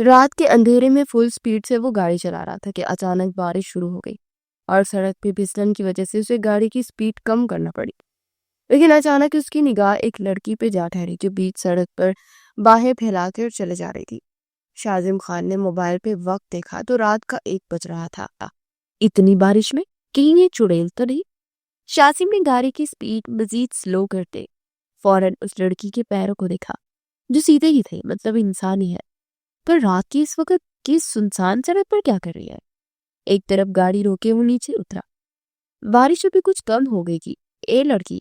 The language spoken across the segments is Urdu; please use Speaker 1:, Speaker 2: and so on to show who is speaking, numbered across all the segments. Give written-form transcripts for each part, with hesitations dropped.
Speaker 1: رات کے اندھیرے میں فل سپیڈ سے وہ گاڑی چلا رہا تھا کہ اچانک بارش شروع ہو گئی اور سڑک پہ پھسلن کی وجہ سے اسے گاڑی کی سپیڈ کم کرنا پڑی۔ لیکن اچانک اس کی نگاہ ایک لڑکی پہ جا ٹھہری جو بیچ سڑک پر باہیں پھیلا کر چلے جا رہی تھی۔ شاذم خان نے موبائل پہ وقت دیکھا تو رات کا 1 بج رہا تھا۔ اتنی بارش میں کہیں یہ چڑیل تو نہیں؟ شاذم نے گاڑی کی سپیڈ مزید سلو کرتے فوراً اس لڑکی کے پیروں کو دیکھا جو سیدھے ہی تھے، مطلب انسان ہی ہے، پر رات کی اس وقت کی سنسان سڑک پر کیا کر رہی ہے؟ ایک طرف گاڑی روکے وہ نیچے اترا۔ بارش ابھی کچھ کم ہو گئی تھی۔ اے لڑکی،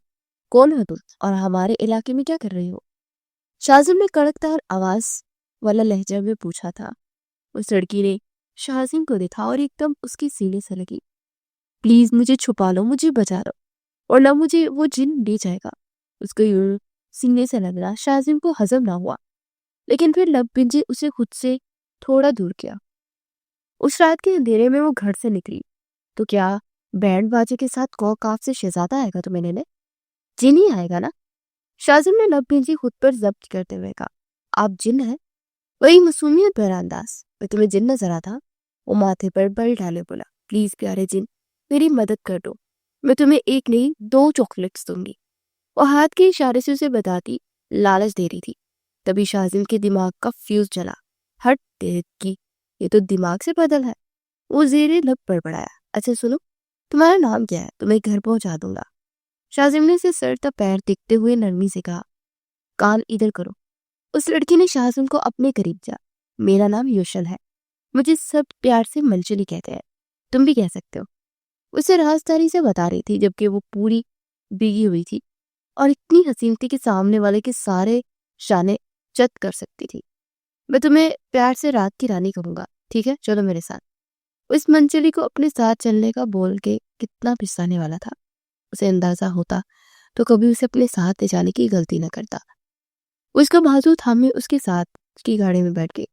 Speaker 1: کون ہے تم اور ہمارے علاقے میں کیا کر رہی ہو؟ شاذم نے کڑکدار آواز والا لہجہ میں پوچھا تھا۔ اس لڑکی نے شاذم کو دیکھا اور ایک دم اس کے سینے سے لگی۔ پلیز مجھے چھپا لو، مجھے بچا لو، اور نہ مجھے وہ جن لے جائے گا۔ اس کو یوں سینے سے لگنا شاذم کو ہضم نہ ہوا، لیکن پھر لب بھنجے اسے خود سے تھوڑا دور کیا۔ اس رات کے اندھیرے میں وہ گھر سے نکلی تو کیا بینڈ باجے کے ساتھ کوکاف سے شہزادہ آئے گا تمہیں لینے؟ جن ہی آئے گا نا؟ شاذم نے لب بھنجی خود پر ضبط کرتے ہوئے کہا۔ آپ جن ہیں؟ وہی معصومیت بھرا انداز۔ میں تمہیں جن نظر آتا؟ وہ ماتھے پر بل ڈالے بولا۔ پلیز پیارے جن، میری مدد کر دو، میں تمہیں 1 نہیں 2 چاکلیٹس دوں گی۔ وہ ہاتھ کے اشارے سے اسے بتاتی لالچ دے رہی تھی۔ تبھی شاذم کے دماغ کا فیوز جلا۔ ہٹ تیرے کی، یہ تو دماغ سے بدل ہے۔ وہ زیر لب بڑبڑایا۔ اچھا سنو، تمہارا نام کیا ہے؟ تمہیں گھر پہنچا دوں گا۔ شاذم نے اسے سر تا پیر دیکھتے ہوئے نرمی سے کہا۔ کان ادھر کرو۔ اس لڑکی نے شاذم کو اپنے قریب جا۔ میرا نام یوشل ہے، مجھے سب پیار سے منچلی کہتے ہیں، تم بھی کہہ سکتے ہو۔ اسے رازداری سے بتا رہی تھی جبکہ وہ پوری بھیگی ہوئی تھی اور اتنی حسین تھی کہ سامنے والے کے سارے شانے چت کر سکتی تھی۔ میں تمہیں پیار سے رات کی رانی کہوں گا، ٹھیک ہے؟ چلو میرے ساتھ۔ اس منچلی کو اپنے ساتھ چلنے کا بول کے کتنا پھسانے والا تھا۔ اسے اندازہ ہوتا تو کبھی اسے اپنے ساتھ لے جانے کی غلطی نہ کرتا۔ اس کا بازو تھامے اس کے ساتھ اس کی گاڑی میں بیٹھ گئی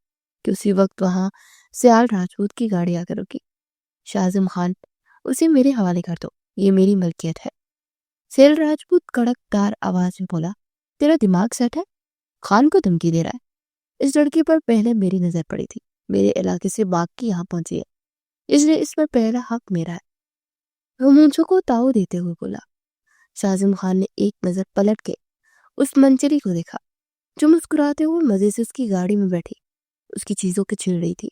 Speaker 1: کہ اسی وقت وہاں سیال راجپوت کی گاڑی آ کر رکی۔ شاذم خان، اسے میرے حوالے کر دو، یہ میری ملکیت ہے۔ سیال راجپوت کڑک دار آواز میں بولا۔ تیرا دماغ سیٹ ہے؟ خان کو دھمکی دے رہا ہے؟ اس لڑکی پر پہلے میری نظر پڑی تھی، میرے علاقے سے باقی یہاں پہنچی ہے، اس لیے اس پر پہلا حق میرا ہے۔ وہ مونچھوں کو تاؤ دیتے ہوئے بولا۔ شاذم خان نے ایک نظر پلٹ کے اس منچلی کو دیکھا جو مسکراتے ہوئے مزے سے اس کی گاڑی میں بیٹھی اس کی چیزوں کے چھیڑ رہی تھی۔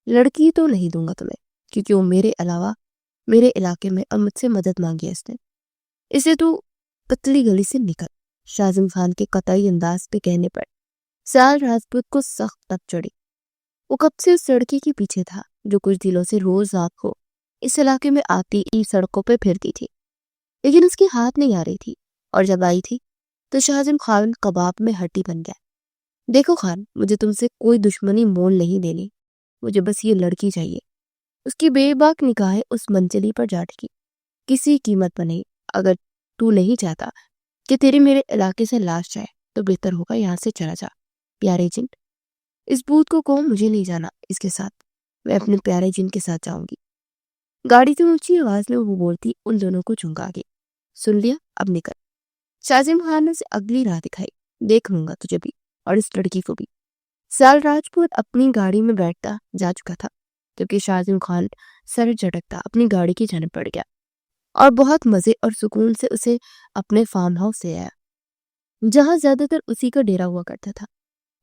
Speaker 1: لڑکی تو نہیں دوں گا تمہیں، کیونکہ وہ میرے علاوہ میرے علاقے میں اور مجھ سے مدد مانگی ہے اس نے، اسے تو پتلی گلی سے نکل۔ شاذم خان کے قطعی انداز پہ کہنے پر سیال راجپوت کو سخت تک چڑھی۔ وہ کب سے اس لڑکی کے پیچھے تھا جو کچھ دنوں سے روز رات کو اس علاقے میں آتی سڑکوں پہ پھرتی تھی، لیکن اس کے ہاتھ نہیں آ رہی تھی، اور جب آئی تھی تو شاذم خان کباب میں ہڈی بن گیا۔ دیکھو خان، مجھے تم سے کوئی دشمنی مول نہیں لینی، مجھے بس یہ لڑکی چاہیے۔ اس کی بے باک نگاہیں اس منچلی پر جا ٹکی۔ کسی قیمت پر نہیں، اگر تو نہیں چاہتا کہ تیری میرے علاقے سے لاش جائے تو بہتر ہوگا یہاں سے چلا جا پیارے جن۔ اس بھوت کو کہو مجھے نہیں جانا اس کے ساتھ، میں اپنے پیارے جن کے ساتھ جاؤں گی۔ گاڑی سے اونچی آواز میں وہ بولتی ان دونوں کو جھنکا کے۔ سن لیا، اب نکل۔ شاذم خان نے اسے اگلی راہ دکھائی۔ دیکھ لوں گا تجھے بھی اور اس لڑکی کو بھی۔ سیال راجپوت اپنی گاڑی میں بیٹھتا جا چکا تھا جبکہ شاذم خان سر جھٹکتا اپنی گاڑی کی جانب بڑھ گیا اور بہت مزے اور سکون سے اسے اپنے فارم ہاؤس سے آیا جہاں زیادہ تر اسی کا ڈیرا ہوا کرتا تھا۔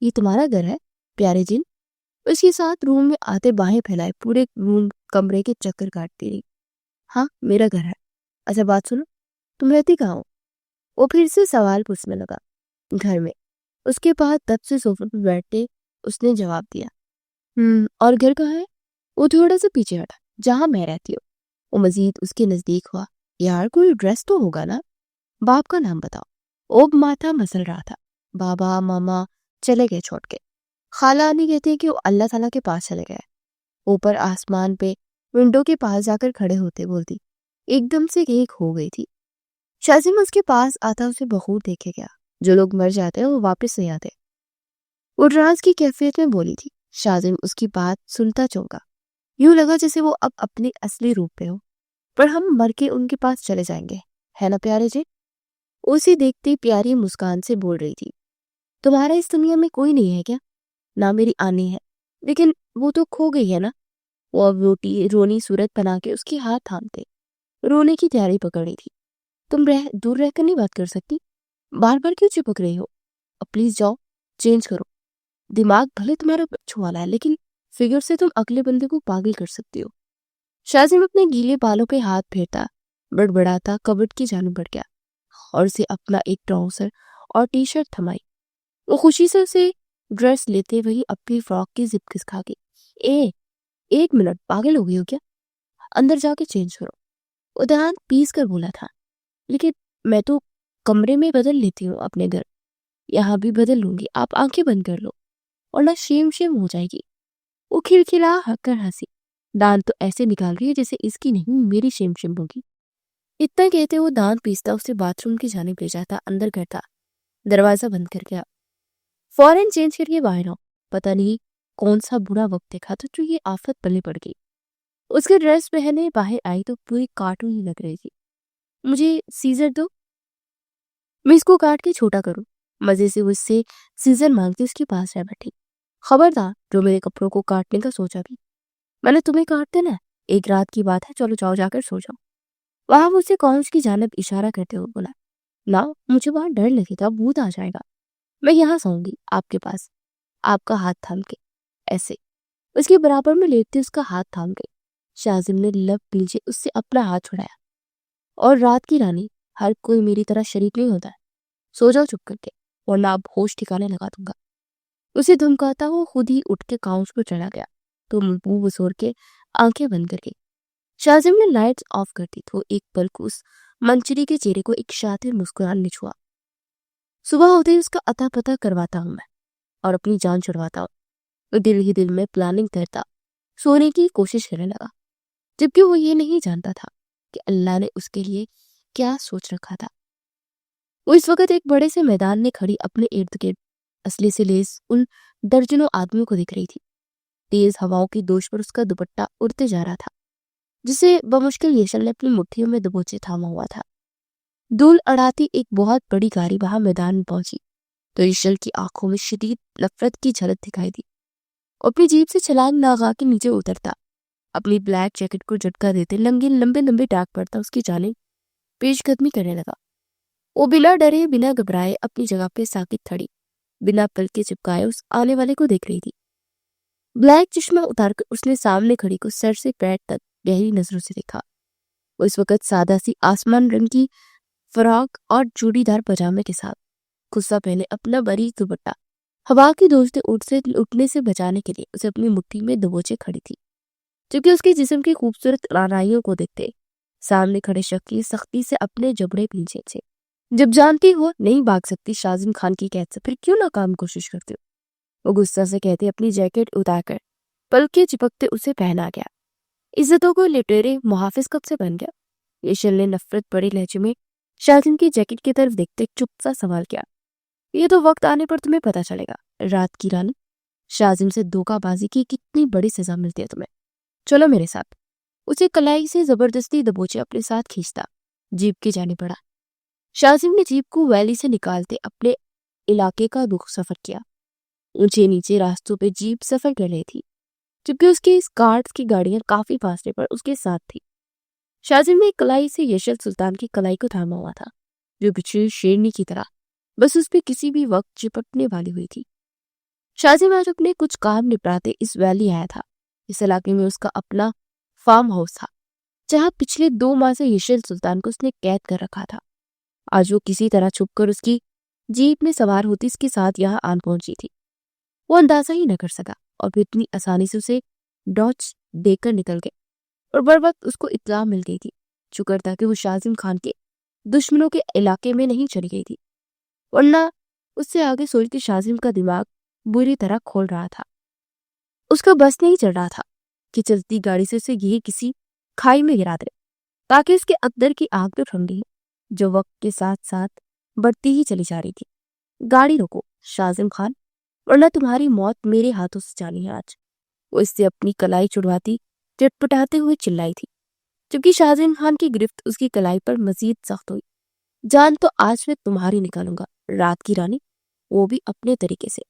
Speaker 1: یہ تمہارا گھر ہے پیارے جن؟ اس کے ساتھ روم میں آتے باہیں پھیلائے پورے روم کمرے کے چکر کاٹتی رہی۔ ہاں میرا گھر ہے۔ اچھا بات سنو، تم رہتی کہاں ہو؟ وہ پھر سے سوال پوچھنے لگا۔ گھر میں۔ اس کے بعد تب سے صوفے پہ بیٹھتے اس نے جواب دیا۔ اور گھر کہاں ہے؟ وہ تھوڑا سا پیچھے ہٹا، جہاں میں رہتی ہوں۔ وہ مزید اس کے نزدیک ہوا۔ یار کوئی ایڈریس تو ہوگا نا؟ باپ کا نام بتاؤ۔ اوب ماتھا مسل رہا تھا۔ بابا ماما چلے گئے چھوڑ کے۔ خالہ انی کہتے کہ وہ اللہ تعالیٰ کے پاس چلے گئے۔ اوپر آسمان پہ ونڈو کے پاس جا کر کھڑے ہوتے بولتی ایک دم سے ایک ہو گئی تھی۔ شاذم اس کے پاس آتا اسے بخود دیکھے گیا۔ جو لوگ مر جاتے ہیں وہ واپس نہیں آتے، وہ راز کی کیفیت میں بولی تھی۔ شاذم اس کی بات سنتا چونکا، یوں لگا جیسے وہ اب اپنے اصلی روپ پہ ہو، پر ہم مر کے ان کے پاس چلے جائیں گے، ہے نا پیارے جی؟ اسے دیکھتے پیاری مسکان سے بول رہی تھی۔ تمہارا اس دنیا میں کوئی نہیں ہے کیا؟ نہ میری آنی ہے، لیکن وہ تو کھو گئی ہے نا۔ وہ اب رونی صورت بنا کے اس کے ہاتھ تھامتے رونے کی تیاری پکڑ رہی تھی۔ تم دور رہ کر نہیں بات کر سکتی؟ بار بار کیوں چپک رہی ہو؟ اب پلیز جاؤ، چینج کرو۔ دماغ بھلے تمہارا بچوں والا ہے، لیکن فگر سے تم اگلے بندے کو پاگل کر سکتی ہو۔ شاذم اپنے گیلے بالوں پہ ہاتھ پھیرتا بڑبڑاتا کبٹ کی جانب بڑھ گیا اور اسے اپنا ایک ٹراؤزر اور ٹی شرٹ تھمائی۔ وہ خوشی سے اسے ڈریس لیتے وہی اپنی فراک کی زپ کھسکا گئی۔ ایک منٹ، پاگل ہو گئی ہو کیا؟ اندر جا کے چینج کرو۔ وہ دھیان پیس کر بولا تھا، لیکن میں تو کمرے میں بدل لیتی ہوں اپنے گھر، یہاں بھی بدل لوں گی، آپ آنکھیں بند کر لو اور نہ شیم ہو جائے گی۔ وہ کھلکھلا کر ہنسی، دانت تو ایسے نکال رہی ہے جیسے اس کی نہیں میری شیم ہوگی۔ اتنا کہتے وہ دانت پیستا اسے باتھ روم کی جانب لے جاتا، اندر کرتا، دروازہ بند کر گیا۔ فوراً چینج کر کے باہر آؤ، پتہ نہیں کون سا برا وقت دیکھا تو جو یہ آفت پلے پڑ گئی۔ اس کے ڈریس پہنے باہر آئی تو پوری کارٹون ہی لگ رہی تھی۔ مجھے سیزر دو، میں اس کو کاٹ کے چھوٹا کروں۔ مزے سے وہ اس سے سیزر مانگتی اس کے پاس رہ بیٹھی۔ خبردار جو میرے کپڑوں کو کاٹنے کا سوچا بھی، میں نے تمہیں کاٹ دینا ہے، ایک رات کی بات ہے، چلو جاؤ جا کر سو جاؤ۔ وہاں وہ اسے کالج کی جانب اشارہ کرتے ہوئے بولا، نہ مجھے وہاں ڈر لگے گا، بھوت آ جائے گا، میں یہاں سوؤں گی آپ کے پاس، آپ کا ہاتھ تھام کے۔ ایسے اس کے برابر میں لیٹتے اس کا ہاتھ تھام گئی۔ شاذم نے لب پیچھے اس سے اپنا ہاتھ چھڑایا، اور رات کی رانی، ہر کوئی میری طرح شریک نہیں ہوتا ہے، سو جاؤ چپ کر کے ورنہ اب ہوش ٹھکانے لگا دوں گا۔ اسے دھمکاتا وہ خود ہی اٹھ کے کاؤنٹ پہ چلا گیا تو منہ بسور کے آنکھیں بند کر گئی۔ شاذم نے لائٹس آف کر دی تو ایک پل کو اس منچری کے چہرے کو ایک شاطر مسکران نے چھوا۔ صبح ہوتے ہی اس کا اتا پتا کرواتا ہوں میں اور اپنی جان چھڑواتا ہوں۔ وہ دل ہی دل میں پلاننگ کرتا سونے کی کوشش کرنے لگا، جبکہ وہ یہ نہیں جانتا تھا کہ اللہ نے اس کے لیے کیا سوچ رکھا تھا۔ وہ اس وقت ایک بڑے سے میدان میں کھڑی اپنے ارد گرد اسلحے سے لیس ان درجنوں آدمیوں کو دیکھ رہی تھی۔ تیز ہواؤں کی دوش پر اس کا دوپٹہ اڑتے جا رہا تھا، جسے بمشکل یشل نے اپنی مٹھیوں میں دبوچے تھاما ہوا تھا۔ دھول اڑاتی ایک بہت بڑی گاڑی وہاں میدان میں پہنچی تو یشل کی آنکھوں میں شدید نفرت کی جھلک دکھائی دی۔ اپنی جیب سے چھلانگ لگا کے نیچے اترتا، اپنی بلیک جیکٹ کو جھٹکا دیتے لمبے لمبے ٹاک پڑتا اس کی جانب پیش قدمی کرنے لگا۔ وہ بنا ڈرے بنا گھبرائے اپنی جگہ پہ ساکت کھڑی، بنا پلکے چپکائے اس آنے والے کو دیکھ رہی تھی۔ بلیک چشمہ اتار کر اس نے سامنے کھڑی کو سر سے پیر تک گہری نظروں سے دیکھا۔ وہ اس وقت سادہ سی آسمان رنگ کی فراک اور چوڑی دار پاجامے کے ساتھ خصہ پہنے اپنا باریک دوپٹہ ہوا کی دوش سے اٹھنے سے بچانے کے لیے اسے اپنی مٹھی میں دبوچے کھڑی تھی، جبکہ اس کے جسم کی خوبصورت رانائیوں کو دیکھتے سامنے کھڑے شخص کی سختی سے اپنے جبڑے پیچھے تھے۔ جب جانتی ہو نہیں بھاگ سکتی شاذم خان کی قید سے، پھر کیوں ناکام کوشش کرتے ہو؟ وہ غصہ سے کہتے اپنی جیکٹ اتار کر پلکے چپکتے اسے پہنا گیا۔ عزتوں کو لٹیرے محافظ کب سے بن گیا؟ یشل نے نفرت بڑے لہجے میں شاذم کی جیکٹ کی طرف دیکھتے چپ سا سوال کیا۔ یہ تو وقت آنے پر تمہیں پتا چلے گا، رات کی رانی، شاذم سے دھوکہ بازی کی کتنی بڑی سزا ملتی ہے تمہیں، چلو میرے ساتھ۔ اسے کلائی سے زبردستی دبوچے اپنے ساتھ کھینچتا جیپ کی جانب بڑھا۔ شاذم نے جیپ کو ویلی سے نکالتے اپنے علاقے کا رخ سفر کیا۔ اونچے نیچے راستوں پہ جیپ سفر کر رہی تھی، جبکہ اس کے اسکارٹس کی گاڑیاں کافی فاصلے پر اس کے ساتھ تھی۔ شاذم نے کلائی سے یشل سلطان کی کلائی کو تھاما ہوا تھا، جو بچھڑی شیرنی کی طرح بس اس پہ کسی بھی وقت چپٹنے والی ہوئی تھی۔ شاذم آج اپنے کچھ کام نپٹاتے اس ویلی آیا تھا۔ اس علاقے میں اس کا اپنا فارم ہاؤس تھا، جہاں پچھلے 2 ماہ سے یشل سلطان کو اس نے قید کر رکھا تھا۔ آج وہ کسی طرح چھپ کر اس کی جیپ میں سوار ہوتی اس کے ساتھ یہاں آن پہنچی تھی۔ وہ اندازہ ہی نہ کر سکا اور پھر اتنی آسانی سے اسے ڈاج دے کر نکل گئے، اور بر وقت اس کو اطلاع مل گئی تھی۔ شکر تھا کہ وہ شاذم خان کے دشمنوں کے علاقے میں نہیں چلی گئی تھی، ورنہ اس سے آگے سوچ کے شاذم کا دماغ بری طرح کھول رہا تھا۔ اس کا بس نہیں چل رہا تھا کہ چلتی گاڑی سے اسے یہی کسی کھائی میں گرا دے، تاکہ اس کے اندر کی آگ تو ٹھنڈی جو وقت کے ساتھ ساتھ بڑھتی ہی چلی جا رہی تھی۔ گاڑی روکو شاذم خان، ورنہ تمہاری موت میرے ہاتھوں سے جانی ہے آج۔ وہ اس سے اپنی کلائی چھڑواتی چٹپٹاتے ہوئے چلائی تھی، جبکہ شاذم خان کی گرفت اس کی کلائی پر مزید سخت ہوئی۔ جان تو آج میں تمہاری نکالوں گا رات کی رانی، وہ بھی اپنے طریقے سے،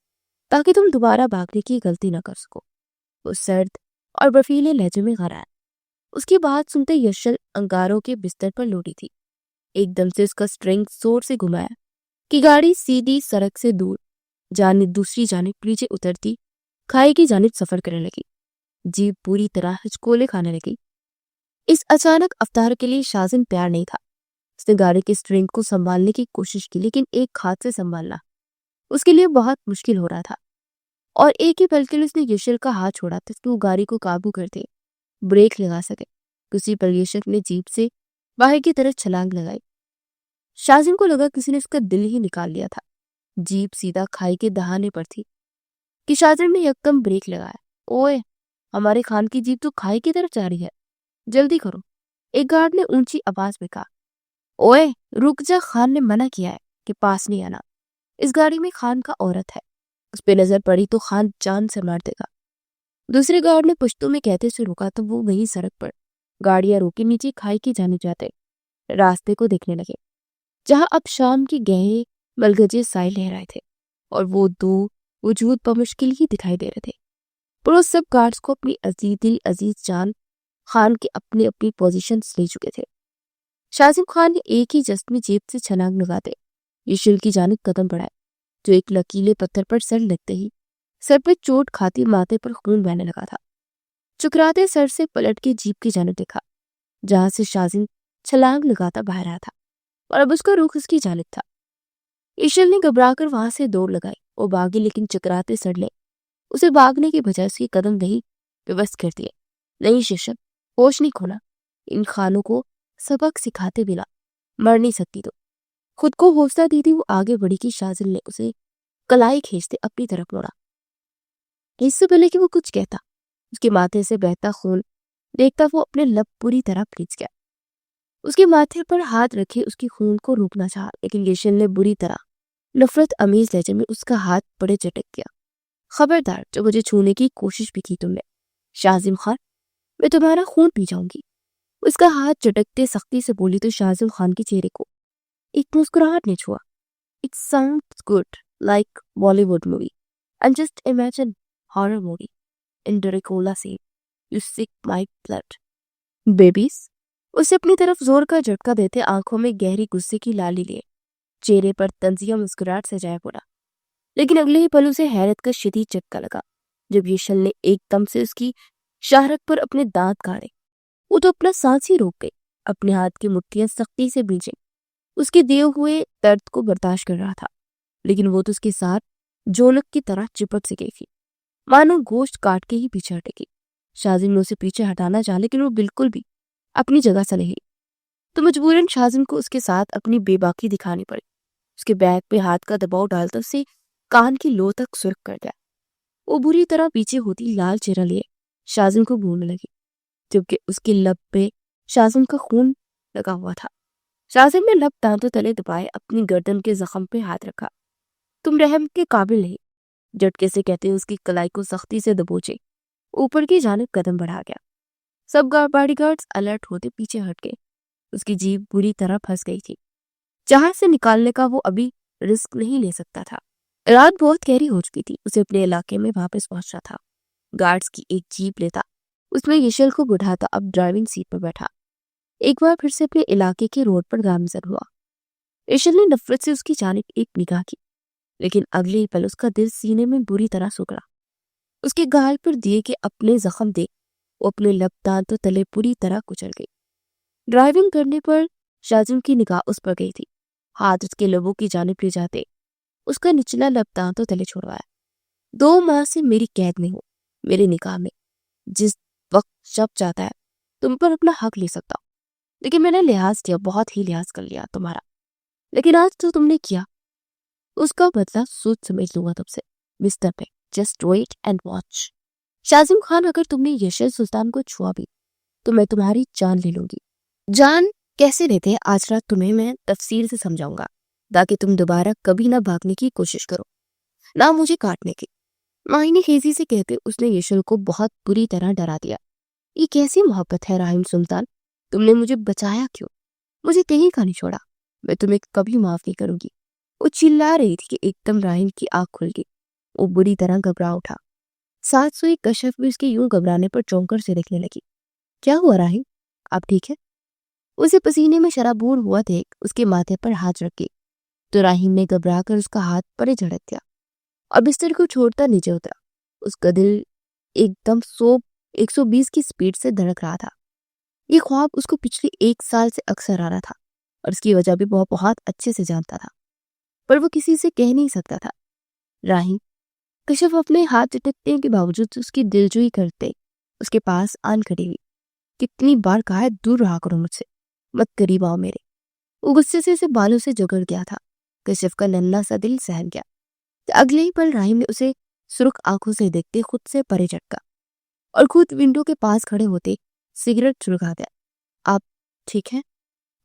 Speaker 1: تاکہ تم دوبارہ بھاگنے کی غلطی نہ کر سکو۔ وہ سرد اور برفیلے لہجے میں غرا ہے۔ اس کی بات سنتے یشل انگاروں کے بستر پر لوٹی تھی۔ ایک دم سے اس کا سٹرنگ زور سے گھمایا کہ گاڑی سیدھی سڑک سے دور دوسری جانب نیچے اترتی کھائی کی جانب سفر کرنے لگی۔ جیپ پوری طرح ہچکولے کھانے لگی۔ اس اچانک افطار کے لیے شازن تیار نہیں تھا۔ اس نے گاڑی کے سٹرنگ کو سنبھالنے کی کوشش کی، لیکن ایک ہاتھ سے سنبھالنا اس کے لیے بہت مشکل ہو رہا تھا، اور ایک ہی پل کے لیے اس نے یشل کا ہاتھ چھوڑا تھا کہ وہ گاڑی کو قابو کرتے بریک لگا سکے۔ کسی پل یشل نے جیپ سے باہر کی طرف چھلانگ لگائی۔ شازن کو لگا کسی نے اس کا دل ہی نکال لیا تھا۔ جیپ سیدھا کھائی کے دہانے پر تھی کہ شازن نے یکدم بریک لگایا۔ اوئے، ہمارے خان کی جیپ تو کھائی کی طرف جا رہی ہے، جلدی کرو، ایک گارڈ نے اونچی آواز میں کہا۔ اوئے رک جا، خان نے منع کیا ہے کہ پاس نہیں آنا، اس گاڑی میں خان کا عورت ہے، اس پہ نظر پڑی تو خان جان سے مار دے گا۔ دوسرے گارڈ نے پشتو میں کہتے سے روکا تو وہ وہی سڑک پر گاڑیاں روکی نیچے کھائی کی جانب جاتے راستے کو دیکھنے لگے، جہاں اب شام کی گہرے ملگجے سائے لہرائے تھے اور وہ دو وجود بمشکل ہی دکھائی دے رہے تھے۔ پر وہ سب گارڈز کو اپنی عزیز جان خان کے اپنی پوزیشنز لے چکے تھے۔ شازم خان نے ایک ہی جسم میں جیب سے چھلانگ لگاتے یشل کی جانب قدم بڑھائے، جو ایک لکیلے پتھر پر سر لگتے ہی سر پہ چوٹ کھاتی ماتھے پر خون بہنے لگا تھا۔ چکراتے سر سے پلٹ کے جیپ کی جانب دیکھا، جہاں سے شازم چھلانگ لگاتا باہر آیا تھا، اور اب اس کا رخ اس کی جانب تھا۔ یشل نے گھبرا کر وہاں سے دوڑ لگائی۔ وہ بھاگی، لیکن چکراتے سر لے اسے بھاگنے کے بجائے اس کے قدم وہی پیوست کر دیے۔ نہیں ششب، ہوش نہیں کھونا، ان خانوں کو سبق سکھاتے بنا مر نہیں سکتی تو۔ خود کو حوصلہ دیتی وہ آگے بڑھی کہ شازل نے اسے کلائی کھینچتے اپنی طرف موڑا۔ اس سے پہلے کہ وہ کچھ کہتا، اس کے ماتھے سے بہتا خون دیکھتا وہ اپنے لب پوری طرح بھیج گیا۔ اس کے ماتھے پر ہاتھ رکھے اس کی خون کو روکنا چاہا، لیکن یشل نے بری طرح نفرت امیز لہجے میں اس کا ہاتھ بڑے جھٹک گیا۔ خبردار، جو مجھے چھونے کی کوشش بھی کی تم نے، شازم خان، میں تمہارا خون پی جاؤں گی۔ اس کا ہاتھ جھٹکتے سختی سے بولی تو شازم خان کے چہرے کو ایک مسکراہٹ نے چھوا۔ It sounds good, like Bollywood movie. And just imagine horror movie. And Dracula said, "You sick my blood." Babies? اسے اپنی طرف زور کا جھٹکا دیتے آنکھوں میں گہری غصے کی لالی لیے چہرے پر طنزیہ مسکراہٹ سے جائے پڑا، لیکن اگلے ہی پل اسے حیرت کا شدید جھٹکا لگا جب یشل نے ایک دم سے اس کی شاہرک پر اپنے دانت گاڑے۔ وہ تو اپنا سانس ہی روک گئی، اپنے ہاتھ کی مٹھیاں سختی سے بھیجیں، اس کے دیے ہوئے درد کو برداشت کر رہا تھا، لیکن وہ تو اس کے ساتھ جولک کی طرح چپک سی گئی تھی، مانو گوشت کاٹ کے ہی پیچھے ہٹے گی۔ شازم نے اسے پیچھے ہٹانا چاہا، لیکن وہ بالکل بھی اپنی جگہ سے نہیں، تو مجبوراً شازم کو اس کے ساتھ اپنی بے باکی دکھانی پڑی۔ اس کے بیگ پہ ہاتھ کا دباؤ ڈالتا اسے کان کی لو تک سرخ کر دیا۔ وہ بری طرح پیچھے ہوتی لال چہرہ لیے شازم کو بھوننے لگی، جبکہ اس کے لب پہ شازم کا خون لگا ہوا تھا۔ شازم نے لب دانتوں تلے دبائے اپنی گردن کے زخم پہ ہاتھ رکھا۔ تم رحم کے قابل نہیں، جھٹکے سے کہتے اس کی کلائی کو سختی سے دبوچے اوپر کی جانب قدم بڑھا گیا۔ سب باڈی گارڈز الرٹ ہوتے پیچھے ہٹ گئے۔ اس کی جیب بری طرح پھنس گئی تھی، جہاں سے نکالنے کا وہ ابھی رسک نہیں لے سکتا تھا۔ رات بہت گہری ہو چکی تھی، اسے اپنے علاقے میں واپس پہنچنا تھا۔ گارڈز کی ایک جیپ لیتا اس میں یشل کو بٹھاتا اب ڈرائیونگ سیٹ پر بیٹھا، ایک بار پھر سے اپنے علاقے کے روڈ پر گامزن ہوا۔ یشل نے نفرت سے اس کی جانب ایک نگاہ کی، لیکن اگلے ہی پل اس کا دل سینے میں بری طرح سکڑا۔ اس کے گال پر دیے کے اپنے زخم دیکھ وہ اپنے لب دانتوں تلے پوری طرح کچل گئی۔ ڈرائیونگ کرنے پر شازم کی نگاہ اس پر گئی تھی، ہاتھ اس کے لبوں کی جانب لے جاتے اس کا نچلا لب دانتوں تلے چھوڑوایا۔ 2 ماہ سے میری قید میں ہو، میرے نکاح میں جس وقت شب جاتا ہے تم پر اپنا حق لے سکتا ہوں، لیکن میں نے لحاظ کیا، بہت ہی لحاظ کر لیا تمہارا، لیکن آج تو تم نے کیا اس کا بدلہ سوچ سمجھ لوں گا تم سے۔ بستر پہ just wait and watch. Shazam Khan, اگر تم نے یشل سلطان کو چھوا بھی تو میں تمہاری جان لے لوں گی۔ جان کیسے لیتے آج رات تمہیں میں تفصیل سے سمجھاؤں گا، تاکہ تم دوبارہ کبھی نہ بھاگنے کی کوشش کرو، نہ مجھے کاٹنے کی۔ معنی خیزی سے کہتے اس نے یشل کو بہت بری طرح ڈرا دیا۔ یہ کیسی محبت ہے راہیم سلطان، تم نے مجھے بچایا کیوں؟ مجھے کہیں کا نہیں چھوڑا، میں تمہیں کبھی معاف نہیں کروں گی۔ وہ چلا رہی تھی کہ ایک دم راہیم کی آنکھ کھل گئی، وہ بری طرح گھبرا اٹھا۔ ساتھ سوئی کشف بھی اس کے یوں گھبرانے پر چونک کر سے دیکھنے لگی۔ کیا ہوا راہی؟ آپ ٹھیک ہے؟ اسے پسینے میں شرابور ہوا دیکھ اس کے ماتھے پر ہاتھ رکھ گئی تو راہیم نے گھبرا کر اس کا ہاتھ پرے جھڑک دیا اور بستر کو چھوڑتا نیچے اترا۔ اس کا دل ایک دم 120 کی سپیڈ سے دھڑک رہا تھا۔ یہ خواب اس کو پچھلے 1 سال سے اکثر آ رہا تھا اور اس کی وجہ بھی وہ بہت اچھے سے جانتا تھا، پر وہ کسی سے کہہ نہیں سکتا تھا۔ راہیم، کشف اپنے ہاتھ چٹکنے کے باوجود اس کی دلجوئی کرتے اس کے پاس آن کھڑی ہوئی۔ کتنی بار کہا ہے دور رہا کرو مجھ سے، مت قریب آؤ میرے۔ وہ غصے سے اسے بالوں سے جگڑ گیا تھا۔ کشف کا ننھا سا دل سہم گیا۔ اگلے ہی پل راہیم نے اسے سرخ آنکھوں سے دیکھتے خود سے پرے جھٹکا اور خود ونڈو کے پاس کھڑے ہوتے سگریٹ سلگا دیا۔ آپ ٹھیک ہیں؟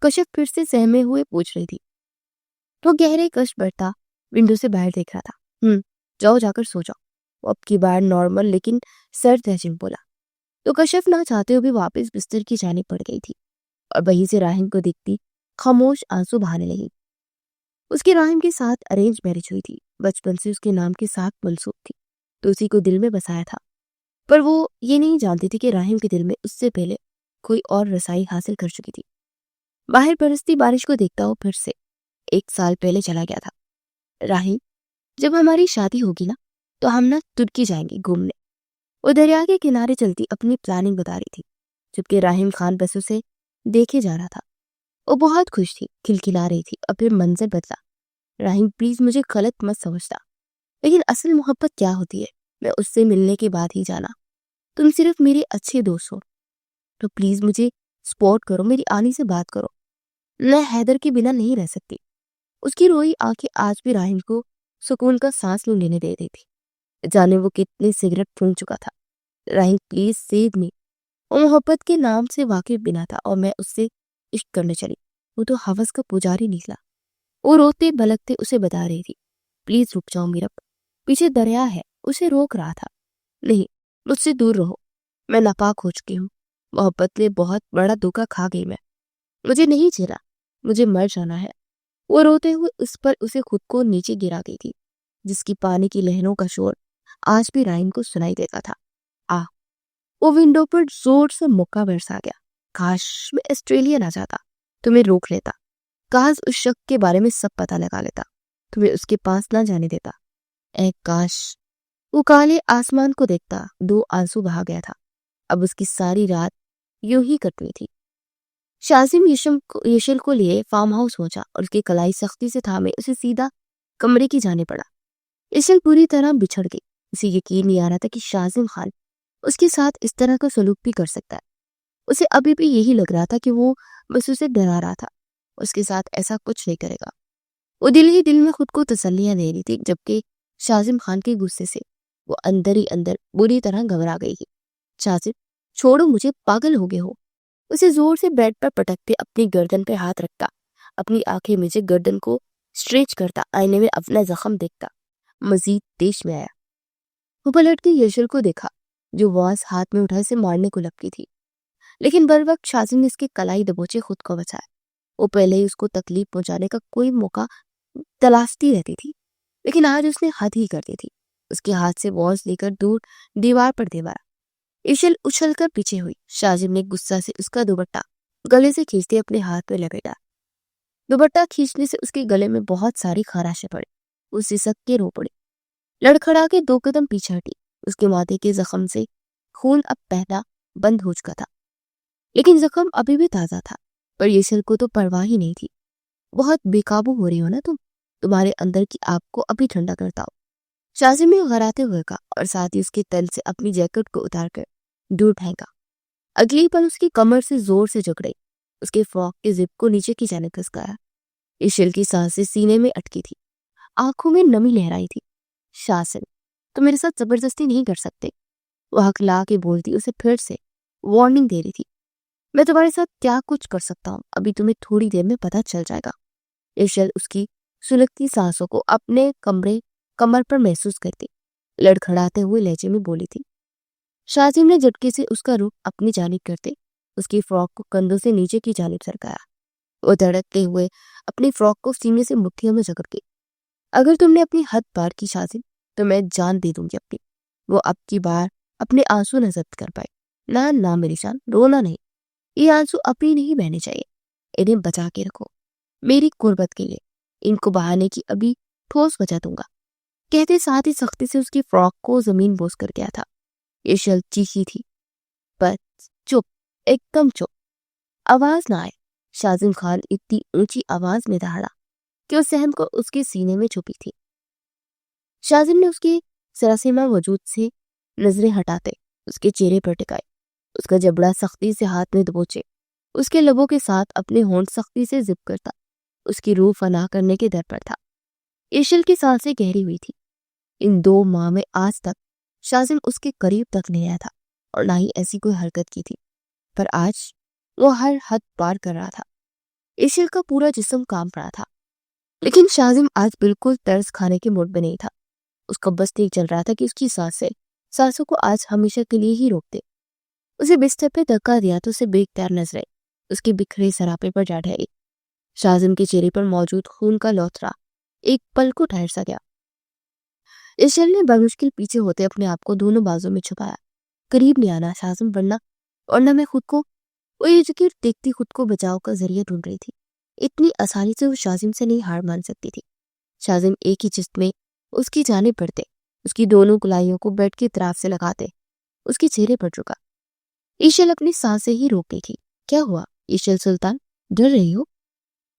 Speaker 1: کشف پھر سے سہمے ہوئے پوچھ رہی تھی۔ وہ گہرے کش برتا ونڈو سے باہر دیکھ رہا تھا۔ جاؤ جا کر سو جاؤ، وہ اب کی بار نارمل لیکن سرد لہجے میں بولا تو کشف نہ چاہتے ہوئے واپس بستر کی جانب پڑ گئی تھی اور وہیں سے راہیم کو دیکھتی خاموش آنسو بہانے لگی۔ اس کی راہیم کے ساتھ ارینج میرج ہوئی تھی، بچپن سے اس کے نام کے ساتھ منسوب تھی تو اسی کو دل میں بسایا تھا، پر وہ یہ نہیں جانتی تھی کہ راہیم کے دل میں اس سے پہلے کوئی اور رسائی حاصل کر چکی تھی۔ باہر برستی بارش کو دیکھتا وہ پھر سے 1 سال پہلے چلا گیا تھا۔ راہیم، جب ہماری شادی ہوگی نا تو ہم نا ترکی جائیں گے گھومنے۔ وہ دریا کے کنارے چلتی اپنی پلاننگ بتا رہی تھی جبکہ راہیم خان بس اسے دیکھے جا رہا تھا۔ وہ بہت خوش تھی، کھلکھلا رہی تھی اور پھر منظر بدلا۔ راہیم پلیز مجھے غلط مت سمجھتا، لیکن اصل محبت کیا ہوتی ہے میں اس سے ملنے کے بعد ہی جانا۔ تم صرف میرے اچھے دوست ہو تو پلیز مجھے سپورٹ کرو، میری آنی سے بات کرو، میں حیدر کے بنا نہیں رہ سکتی۔ اس کی روئی آنکھیں آج بھی راہیم کو سکون کا سانس نہیں لینے دے رہی تھی، جانے وہ کتنی سگریٹ پھونک چکا تھا۔ راہیم پلیز سیو می۔ وہ محبت کے نام سے واقف بنا تھا اور میں اس سے عشق کرنے چلی، وہ تو حوث کا پجاری نکلا۔ وہ روتے بلکتے اسے بتا رہی تھی پلیز رک جاؤ میرا، پیچھے دریا ہے۔ اسے روک رہا تھا، نہیں مجھ سے دور رہو، میں ناپاک ہو چکی ہوں، محبت میں بہت بڑا دھوکا کھا گئی میں، مجھے نہیں جینا، مجھے مر جانا ہے۔ وہ روتے ہوئے اس پر اسے خود کو نیچے گرا گئی تھی جس کی پانی کی لہروں کا شور آج بھی راہیم کو سنائی دیتا تھا۔ وہ ونڈو پر زور سے مکہ برسا گیا۔ کاش میں آسٹریلیا نہ جاتا، تمہیں روک لیتا، کاش اس شخص کے بارے میں سب پتہ لگا لیتا، تمہیں اس کے پاس نہ جانے دیتا، اے کاش۔ وہ کالے آسمان کو دیکھتا 2 آنسو بہا گیا تھا۔ اب اس کی ساری رات یوں ہی کٹنی تھی۔ شازم یشل کو لیے فارم ہاؤس پہنچا اور اس کی کلائی سختی سے تھامے اسے سیدھا کمرے کی جانے پڑا۔ یشل پوری طرح بچھڑ گئی، اسے یقین نہیں آ رہا تھا کہ شازم خان اس کے ساتھ اس طرح کا سلوک بھی کر سکتا ہے۔ اسے ابھی بھی یہی لگ رہا تھا کہ وہ بس اسے ڈرا رہا تھا، اس کے ساتھ ایسا کچھ نہیں کرے گا۔ وہ دل ہی دل میں خود کو تسلیاں دے رہی تھی جبکہ شازم خان کے غصے سے وہ اندر ہی اندر بری طرح گھبرا گئی تھی۔ شازم چھوڑو مجھے، پاگل ہو گئے ہو۔ اسے زور سے بیڈ پر پٹکتے اپنی گردن پہ ہاتھ رکھتا، اپنی آنکھیں مجھے گردن کو اسٹریچ کرتا، آئینے میں اپنا زخم دیکھتا مزید تیش میں آیا۔ وہ پلٹ کے یشل کو دیکھا جو واز ہاتھ میں اٹھا اسے مارنے کو لپکی تھی، لیکن بر وقت شازم نے اس کے کلائی دبوچے خود کو بچایا۔ وہ پہلے ہی اس کو تکلیف پہنچانے کا کوئی موقع تلاشتی رہتی تھی، لیکن آج اس نے حد ہی کر دی تھی۔ اس کے ہاتھ سے واز لے کر دور دیوار پر دے مارا۔ یشل اچھل کر پیچھے ہوئی۔ شازم نے غصہ سے اس کا دوپٹہ گلے سے کھینچتے اپنے ہاتھ میں لپیٹا۔ دوپٹہ کھینچنے سے اس کے گلے میں بہت ساری خراشیں پڑی، وہ سسک کے رو پڑی، لڑکھڑا کے 2 قدم پیچھے ہٹی۔ اس کے ماتھے کے زخم سے خون اب بہنا بند ہو چکا تھا، لیکن زخم ابھی بھی تازہ تھا، پر یشل کو تو پرواہ ہی نہیں تھی۔ بہت بے قابو ہو رہی ہو نا تمہارے اندر کی آگ کو ابھی ٹھنڈا کرتا ہو، شازم نے غراتے ہوئے کہا اور ساتھ ہی اس کے تن سے اپنی جیکٹ کو اتار کر دور پھینکا۔ اگلی پل اس کی کمر سے زور سے جکڑی، اس کے فراک کے زپ کو نیچے کی جانب کھسکایا۔ یشل کی سانسیں سینے میں اٹکی تھی، آنکھوں میں نمی لہرائی تھی۔ شازم تو میرے ساتھ زبردستی نہیں کر سکتے، وہ ہکلا کے بولتی اسے پھر سے وارننگ دے رہی تھی۔ میں تمہارے ساتھ کیا کچھ کر سکتا ہوں ابھی تمہیں تھوڑی دیر میں پتہ چل جائے گا۔ یشل اس کی سلگتی سانسوں کو اپنے کمر پر محسوس کرتی لڑکھڑاتے ہوئے لہجے میں بولی تھی۔ شازم نے جھٹکے سے اس کا رخ اپنی جانب کرتے اس کی فراک کو کندھوں سے نیچے کی جانب سرکایا۔ وہ دھڑکتے ہوئے اپنی فراک کو سینے سے مٹھیوں میں جکڑ گئی۔ اگر تم نے اپنی حد پار کی شازم تو میں جان دے دوں گی اپنی۔ وہ اب کی بار اپنے آنسو نہ ضبط کر پائے۔ نہ میری جان، رونا نہیں، یہ آنسو اپنی نہیں بہنے چاہیے، انہیں بچا کے رکھو میری قربت کے لیے، ان کو بہانے کی ابھی ٹھوس وجہ دوں گا، کہتے ساتھ ہی سختی سے اس کی فراک کو زمین بوس کر گیا تھا۔ ایشل چیخی تھی، بس چپ، ایک دم چپ، آواز نہ آئے۔ شازم خان اتنی اونچی آواز میں دہاڑا کہ اس صحن کو اس کے سینے میں چھپی تھی۔ شازم نے اس کے سراسیمہ وجود سے نظریں ہٹاتے اس کے چہرے پر ٹکائے، اس کا جبڑا سختی سے ہاتھ میں دبوچے، اس کے لبوں کے ساتھ اپنے ہونٹ سختی سے زپ کرتا، اس کی روح فنا کرنے کے در پر تھا۔ ایشل کی سانسیں گہری ہوئی تھی۔ ان 2 ماہ میں آج تک شازم اس کے قریب تک نہیں آیا تھا اور نہ ہی ایسی کوئی حرکت کی تھی، پر آج وہ ہر حد پار کر رہا تھا۔ ایشل کا پورا جسم کانپ رہا تھا، لیکن شازم آج بالکل طرز کھانے کے موڈ میں نہیں تھا۔ اس کا بس ٹھیک چل رہا تھا کہ اس کی سانسوں کو آج ہمیشہ کے لیے ہی روک دے۔ اسے بستر پہ دھکا دیا تو اسے بے اختیار نظریں اس کے بکھرے سراپے پر جا ٹھہری۔ شازم کے چہرے پر موجود خون کا لوتھڑا ایک پل کو ٹھہر سا گیا۔ ایشل نے بمشکل پیچھے ہوتے اپنے آپ کو دونوں بازوں میں چھپایا۔ قریب نہیں آنا شازم، ورنہ میں خود کو، وہ یہ ذکر دیکھتی خود کو بچاؤ کا ذریعہ ڈھونڈ رہی تھی۔ اتنی آسانی سے وہ شازم سے نہیں ہار مان سکتی تھی۔ شازم ایک ہی جست میں اس کی جانب بڑھتے، اس کی دونوں کلائیوں کو بیڈ کی اطراف سے لگاتے، اس کے چہرے پر جھکا۔ ایشل اپنی سانسیں ہی روک گئی تھی۔ کیا ہوا ایشل سلطان، ڈر رہی ہو؟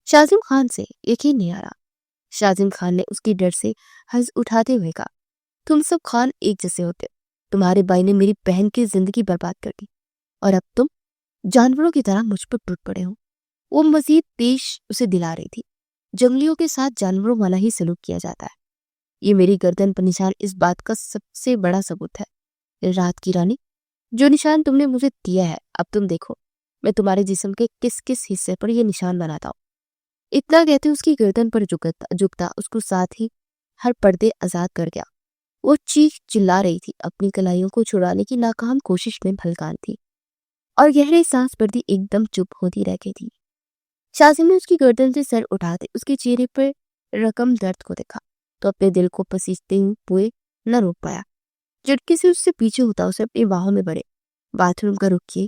Speaker 1: شازم خان سے یقین نہیں آ رہا۔ شازم خان نے اس کی ڈر سے ہنس اٹھاتے ہوئے کہا، تم سب خان ایک جیسے ہوتے، تمہارے بھائی نے میری بہن کی زندگی برباد کر دی اور اب تم جانوروں کی طرح مجھ پر ٹوٹ پڑے ہو۔ وہ مزید پیش اسے دلا رہی تھی، جنگلیوں کے ساتھ جانوروں والا ہی سلوک کیا جاتا ہے۔ یہ میری گردن پر نشان اس بات کا سب سے بڑا ثبوت ہے۔ رات کی رانی، جو نشان تم نے مجھے دیا ہے، اب تم دیکھو میں تمہارے جسم کے کس کس حصے پر یہ نشان بناتا ہوں۔ اتنا کہتے اس کی گردن پر جھکتا اس کو ساتھ ہی ہر پردے آزاد کر گیا۔ وہ چیخ چلا رہی تھی، اپنی کلائیوں کو چھڑانے کی ناکام کوشش میں بھلکان تھی، اور گہرے سانس بھرتی ایک دم چپ ہوتی رہ گئی تھی۔ شازم نے اس کی گردن سے سر اٹھاتے اس کے چہرے پر رقم درد کو دیکھا تو اپنے دل کو پسیجتے ہوئے نہ روک پایا۔ جھٹکے سے اس سے پیچھے ہوتا اسے اپنی باہوں میں بڑھے، باتھ روم کا رخ کیے،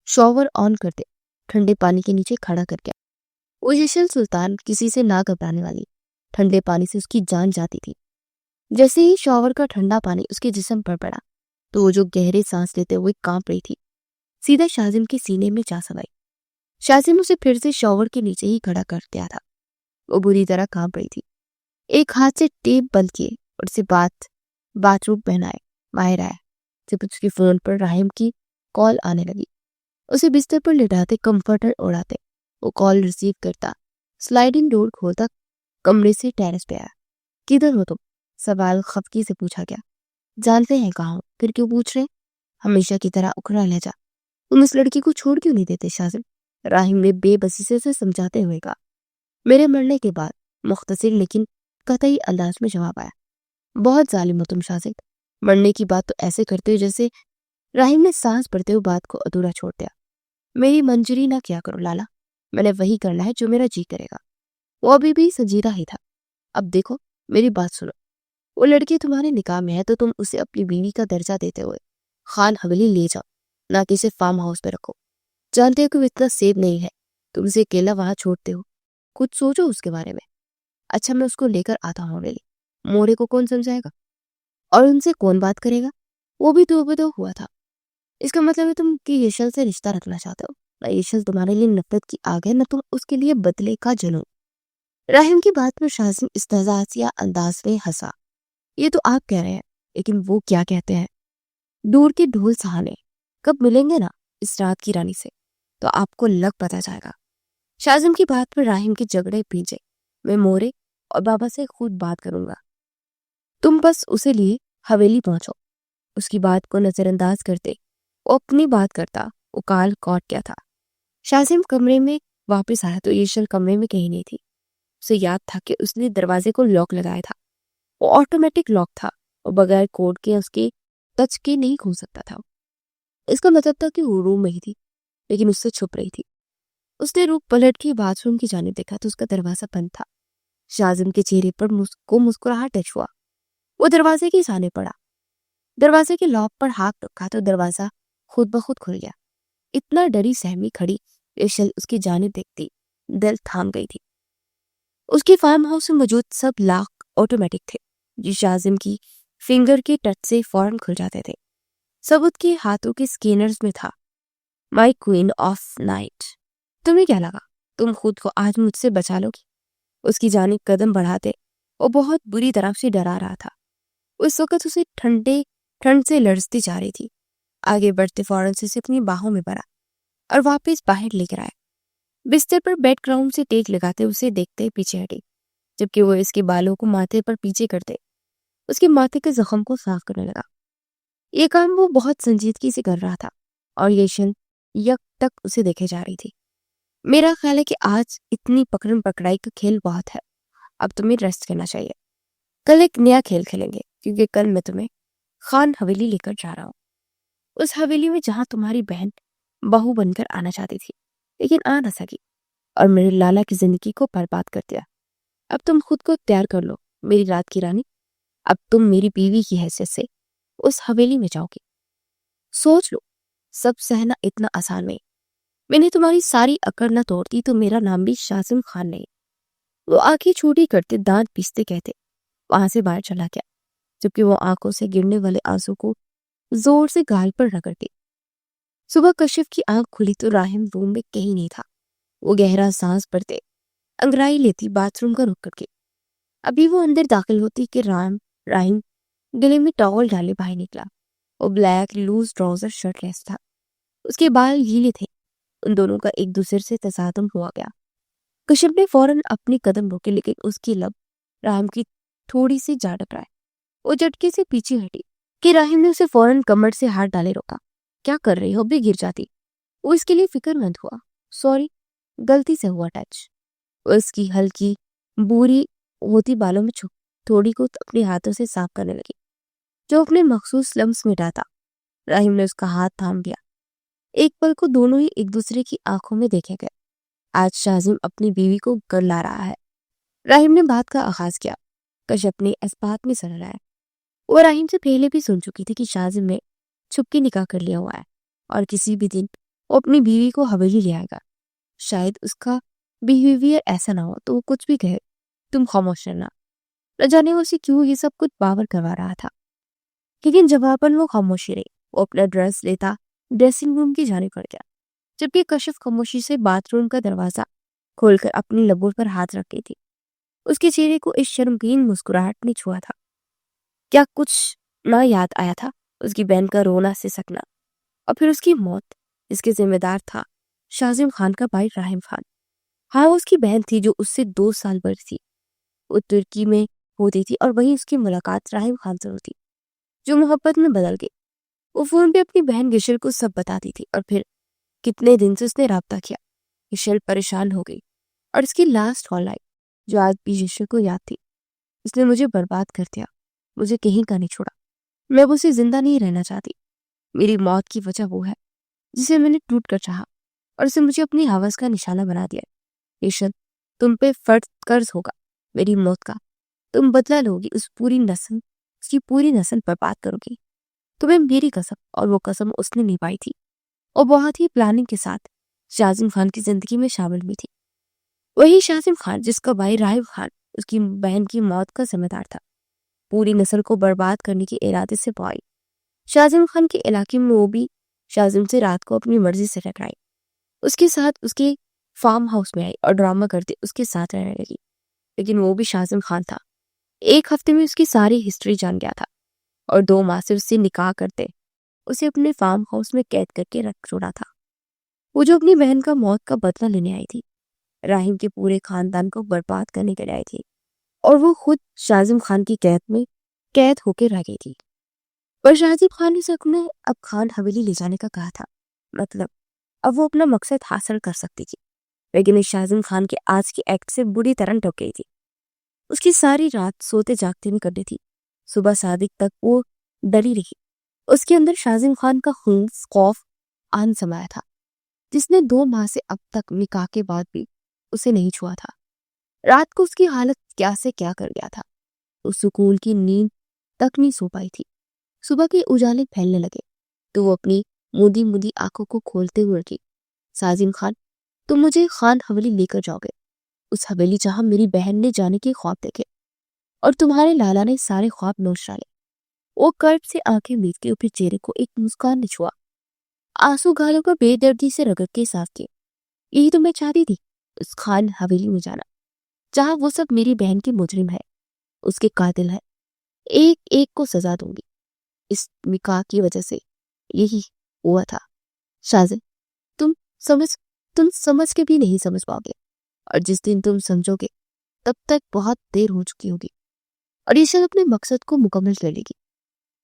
Speaker 1: شاور آن کرتے ٹھنڈے پانی کے نیچے کھڑا کر گیا۔ وہ ایشل سلطان کسی سے نہ گھبرانے والی، ٹھنڈے پانی سے اس کی جان جاتی تھی۔ جیسے ہی شاور کا ٹھنڈا پانی اس کے جسم پر پڑا تو وہ جو گہرے سانس لیتے ہوئے کانپ رہی تھی سیدھا شازم کے سینے میں جا سمائی۔ شازم اسے پھر سے شاور کے نیچے ہی کھڑا کر دیا تھا۔ وہ بری طرح کانپ رہی تھی۔ ایک ہاتھ سے ٹیپ بند کیے اور اسے باتھ روم پہنائے، باہر آیا جب اس کے فون پر راہم کی کال آنے لگی۔ اسے بستر پر لٹاتے کمفرٹر اڑاتے وہ کال ریسیو کرتا، سلائڈنگ ڈور کھولتا، کمرے سے ٹیرس پہ آیا۔ کدھر ہو تم؟ سوال خفگی سے پوچھا گیا۔ جانتے ہیں کہاں ہوں، پھر کیوں پوچھ رہے؟ ہمیشہ کی طرح اکھڑا لہجہ، تم اس لڑکی کو چھوڑ کیوں نہیں دیتے شازم؟ راہم نے بے بسی سے اسے سمجھاتے ہوئے کہا۔ میرے مرنے کے بعد، مختصر لیکن قطعی انداز میں جواب آیا۔ بہت ظالم ہو تم شازم، مرنے کی بات تو ایسے کرتے ہو جیسے۔ راہم نے سانس بھرتے ہوئے بات کو ادھورا چھوڑ دیا۔ میری منظوری نہ کیا کرو لالا، میں نے وہی کرنا ہے جو میرا جی کرے گا۔ وہ ابھی بھی سنجیدہ ہی تھا۔ اب دیکھو میری بات سنو، وہ لڑکی تمہارے نکاح میں ہے تو تم اسے اپنی بیوی کا درجہ دیتے ہوئے خان حویلی لے جاؤ، نہ کہ اسے فارم ہاؤس پہ رکھو۔ جانتے ہو کہ وہ اتنا سیف نہیں ہے، تم اسے اکیلا وہاں چھوڑتے ہو، کچھ سوچو اس کے بارے میں۔ اچھا میں اس کو لے کر آتا ہوں حویلی، مورے کو کون سمجھائے گا اور ان سے کون بات کرے گا؟ وہ بھی تو بدو ہوا تھا۔ اس کا مطلب ہے تم کہ ایشل سے رشتہ رکھنا چاہتے ہو۔ نہ ایشل تمہارے لیے نفرت کی آگ ہے، نہ تم اس کے لیے بدلے کا جنون۔ راہم کی بات پر شازم استہزائیہ انداز میں ہنسا۔ یہ تو آپ کہہ رہے ہیں، لیکن وہ کیا کہتے ہیں؟ دور کے ڈھول سہانے کب ملیں گے نا اس رات کی رانی سے تو آپ کو لگ پتا جائے گا۔ شازم کی بات پر راہم کے جھگڑے بھیجے۔ میں مورے اور بابا سے خود بات کروں گا، تم بس اسے لیے حویلی پہنچو۔ اس کی بات کو نظر انداز کرتے وہ اپنی بات کرتا، وہ کال کوٹ کیا تھا۔ شازم کمرے میں واپس آیا تو ایشل کمرے میں کہیں نہیں تھی۔ اسے یاد تھا کہ اس نے دروازے کو لاک لگایا تھا، وہ آٹومیٹک لاک تھا اور بغیر کوڈ کے اس کے ٹچ کے نہیں کھول سکتا تھا۔ اس کا مطلب تھا کہ وہ روم میں ہی تھی لیکن اس سے چھپ رہی تھی۔ اس نے روح پلٹ کے باتھ روم کی جانب دیکھا تو اس کا دروازہ بند تھا۔ شازم کے چہرے پر مسکراہٹ ٹچ ہوا، وہ دروازے کی جانب پڑا۔ دروازے کے لاک پر ہاتھ رکھا تو دروازہ خود بخود کھل گیا۔ اتنا ڈری سہمی کھڑی ریشل اس کی جانب دیکھتی دل تھام گئی تھی۔ اس کے فارم ہاؤس میں موجود سب لاک آٹومیٹک تھے جو شازم کی فنگر کے ٹچ سے فوراً کھل جاتے تھے۔ ثبوت کے ہاتھوں کے سکینرز میں تھا مائی کوئین آف نائٹ۔ تمہیں کیا لگا تم خود کو آج مجھ سے بچا لو گی؟ اس کی جانب قدم بڑھاتے وہ بہت بری طرح سے ڈرا رہا تھا۔ اس وقت اسے ٹھنڈ سے لرزتی جا رہی تھی۔ آگے بڑھتے فوراً سے اسے اپنی باہوں میں بھرا اور واپس باہر لے کر آیا۔ بستر پر بیڈ گراؤنڈ سے ٹیک لگاتے اسے دیکھتے پیچھے ہٹی جبکہ وہ اس کے بالوں کو ماتھے پر پیچھے کرتے اس کے ماتھے کے زخم کو صاف کرنے لگا۔ یہ کام وہ بہت سنجیدگی سے کر رہا تھا اور ریشل یک تک اسے دیکھے جا رہی تھی۔ میرا خیال ہے کہ آج اتنی پکڑن پکڑائی کا کھیل بہت ہے، اب تمہیں ریسٹ کرنا چاہیے۔ کل ایک نیا کھیل کھیلیں گے کیونکہ کل میں تمہیں خان حویلی لے کر جا رہا ہوں، اس حویلی میں جہاں تمہاری بہن بہو بن کر آنا چاہتی تھی لیکن آ نہ سکی اور میرے لالا کی زندگی کو برباد کر دیا۔ اب تم خود کو تیار کر لو میری رات کی رانی، اب تم میری بیوی کی حیثیت سے اس حویلی میں جاؤ گی۔ سوچ لو سب سہنا اتنا آسان نہیں، میں نے تمہاری ساری اکڑ نہ توڑتی تو میرا نام بھی شازم خان نہیں۔ وہ آنکھیں چھوٹی کرتے دانت پیستے کہتے وہاں سے باہر چلا گیا جبکہ وہ آنکھوں سے گرنے والے آنسو کو زور سے گال پر رگڑتی۔ صبح کشف کی آنکھ کھلی تو راہم روم میں کہیں نہیں تھا۔ وہ گہرا سانس بھرتے انگڑائی لیتی باتھ روم کا رخ کر کے ابھی وہ اندر داخل ہوتی کہ راہم گلے میں ٹاول ڈالے باہر نکلا۔ وہ بلیک لوز ٹراؤزر شرٹ لیس تھا، اس کے بال گیلے تھے، ان دونوں کا ایک دوسرے سے تصادم ہوا گیا۔ کشف نے فوراً اپنی قدم روکے لیکن اس کی لب راہم کی تھوڑی سی جا ٹکرائے۔ وہ جھٹکے سے پیچھے ہٹی کہ راہم نے اسے فوراً کمر سے ہاتھ ڈالے روکا۔ کیا کر رہی ہو؟ بھی گر جاتی۔ وہ اس کے لیے فکر مند ہوا۔ سوری، غلطی سے ہوا ٹچ۔ وہ اس کی ہلکی بوری ہوتی بالوں میں تھوڑی کو اپنے ہاتھوں سے صاف کرنے لگی جو اپنے مخصوص لمس میں ڈاتا۔ راہم نے اس کا ہاتھ تھام لیا۔ ایک پل کو دونوں ہی ایک دوسرے کی آنکھوں میں دیکھے گئے۔ آج شازم اپنی بیوی کو گھر لا رہا ہے، راہم نے بات کا آغاز کیا۔ کشف نے اس بات میں سر ہلایا۔ وہ راہم سے پہلے بھی سن چکی تھی کہ شازم نے چھپ کے نکاح کر لیا ہوا ہے اور کسی بھی دن وہ اپنی بیوی کو حویلی لے آئے گا۔ شاید اس کا بیہیویئر ایسا نہ ہو تو وہ کچھ بھی کہے تم خاموش رہنا۔ نہ جانے وہ اسے کیوں یہ سب کچھ باور کروا رہا تھا، لیکن جواباً وہ خاموشی رہی۔ وہ اپنا ڈریس لیتا ڈریسنگ روم کی جانب بڑھ گیا جبکہ کشف خاموشی سے باتھ روم کا دروازہ کھول کر اپنی لبوں پر ہاتھ رکھ گئی تھی۔ اس کے چہرے کو اس شرمگین مسکراہٹ نے چھوا تھا۔ کیا کچھ نہ یاد آیا تھا؟ اس کی بہن کا رونا سے سکنا اور پھر اس کی موت جس کے ذمہ دار تھا شازم خان کا بھائی راہم خان۔ ہاں، وہ اس کی بہن تھی جو اس سے 2 سال بڑی تھی۔ وہ ترکی میں ہوتی تھی اور وہیں اس کی ملاقات راہم خان سے ہوتی جو محبت میں بدل گئی۔ وہ فون پہ اپنی بہن گشل کو سب بتاتی تھی اور پھر کتنے دن سے اس نے رابطہ کیا۔ گشل پریشان ہو گئی اور اس کی لاسٹ کال آئی جو آج بھی گشل کو یاد تھی۔ اس نے مجھے برباد کر دیا، مجھے کہیں کا نہیں چھوڑا، میں اب اسے زندہ نہیں رہنا چاہتی۔ میری موت کی وجہ وہ ہے جسے میں نے ٹوٹ کر چاہا اور اسے مجھے اپنی ہوس کا نشانہ بنا دیا۔ گشل، تم پہ فرض قرض ہوگا میری موت کا، تم بدلہ لوگی، اس کی پوری نسل برباد کرو گی۔ تمہیں میری قسم، اور وہ قسم اس نے نبھائی تھی اور بہت ہی پلاننگ کے ساتھ شازم خان کی زندگی میں شامل بھی تھی۔ وہی شازم خان جس کا بھائی راہم خان اس کی بہن کی موت کا ذمہ دار تھا، پوری نسل کو برباد کرنے کے ارادے سے پائی۔ شازم خان کے علاقے میں وہ بھی شازم سے رات کو اپنی مرضی سے ٹکرائی، اس کے ساتھ اس کے فارم ہاؤس میں آئی اور ڈرامہ کرتے اس کے ساتھ رہنے لگی، لیکن وہ بھی شازم خان تھا۔ 1 ہفتے میں اس کی ساری ہسٹری جان گیا تھا اور 2 ماہ سے اس سے نکاح کرتے اسے اپنے فارم ہاؤس میں قید کر کے رکھ چھوڑا تھا۔ وہ جو اپنی بہن کا موت کا بدلہ لینے آئی تھی، راہم کے پورے خاندان کو برباد کرنے کے لیے آئی تھی اور وہ خود شازم خان کی قید میں قید ہو کے رہ گئی تھی۔ پر شازم خان نے سب اب خان حویلی لے جانے کا کہا تھا، مطلب اب وہ اپنا مقصد حاصل کر سکتی تھی، لیکن اس شازم خان کے آج کے ایکٹ سے بری طرح ٹوک گئی تھی۔ اس کی ساری رات سوتے جاگتے میں کٹی تھی۔ صبح صادق تک وہ ڈری رہی۔ اس کے اندر شازم خان کا خوف آن سمایا تھا جس نے 2 ماہ سے اب تک نکاح کے بعد بھی اسے نہیں چھوا تھا۔ رات کو اس کی حالت کیا سے کیا کر گیا تھا، اس سکون کی نیند تک نہیں سو پائی تھی۔ صبح کے اجالے پھیلنے لگے تو وہ اپنی مودی مودی آنکھوں کو کھولتے ہوئے رکی، سازم خان، تم مجھے خان حویلی لے کر جاؤ گے، اس حویلی جہاں میری بہن نے جانے کے خواب دیکھے اور تمہارے لالا نے سارے خواب نوش ڈالے۔ وہ کرب سے آنکھیں میچ کے پھر چہرے کو ایک مسکان نے چھوا، آنسو گالوں پر بے دردی سے رگڑ کے سانس کیے۔ یہی تو میں چاہتی تھی، اس خان حویلی میں جانا جہاں وہ سب میری بہن کے مجرم ہے، اس کے قاتل ہے، ایک ایک کو سزا دوں گی۔ اس نکاح کی وجہ سے یہی ہوا تھا۔ شازن، تم سمجھ کے بھی نہیں سمجھ پاؤ گے، اور جس دن تم سمجھو گے تب تک بہت دیر ہو چکی ہوگی اور یہ شخص اپنے مقصد کو مکمل کر لے گی۔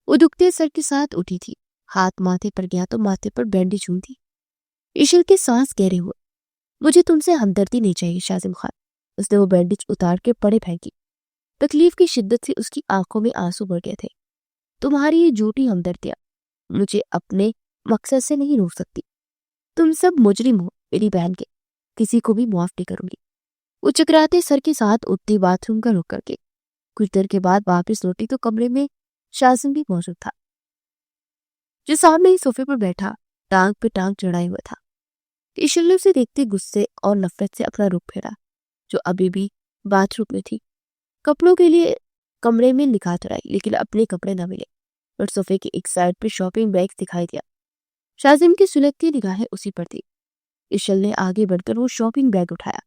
Speaker 1: وہ دکھتے سر کے ساتھ اٹھی تھی، ہاتھ ماتھے پر گیا تو ماتھے پر بینڈیج ہوئی تھی۔ ایشل کے سانس گہرے ہوئے۔ مجھے تم سے ہمدردی نہیں چاہیے شازم خان، اس نے وہ بینڈیج اتار کے پڑے پھینکی۔ تکلیف کی شدت سے اس کی آنکھوں میں آنسو بڑھ گئے تھے۔ تمہاری یہ جھوٹی ہمدردیاں مجھے اپنے مقصد سے نہیں روک سکتی۔ تم سب مجرم ہو میری بہن کے، کسی کو بھی معاف نہیں کروں گی۔ وہ چکراتے سر کے ساتھ اٹھتی باتھ روم کا رخ کر کے کچھ دیر کے بعد واپس لوٹی تو کمرے میں شازم بھی موجود تھا، جو سامنے ہی صوفے پر بیٹھا ٹانگ پہ ٹانگ چڑھائے ہوا تھا۔ ایشل نے اسے دیکھتے غصے اور نفرت سے اپنا رخ پھیرا، جو ابھی بھی باتھ روم میں تھی۔ کپڑوں کے لیے کمرے میں نگاہ چڑھائی لیکن اپنے کپڑے نہ ملے، اور صوفے کی ایک سائڈ پہ شاپنگ بیگ دکھائی دیا۔ شازم کی سلگتی نگاہیں اسی پر تھی۔ ایشل نے آگے بڑھ کر وہ شاپنگ بیگ اٹھایا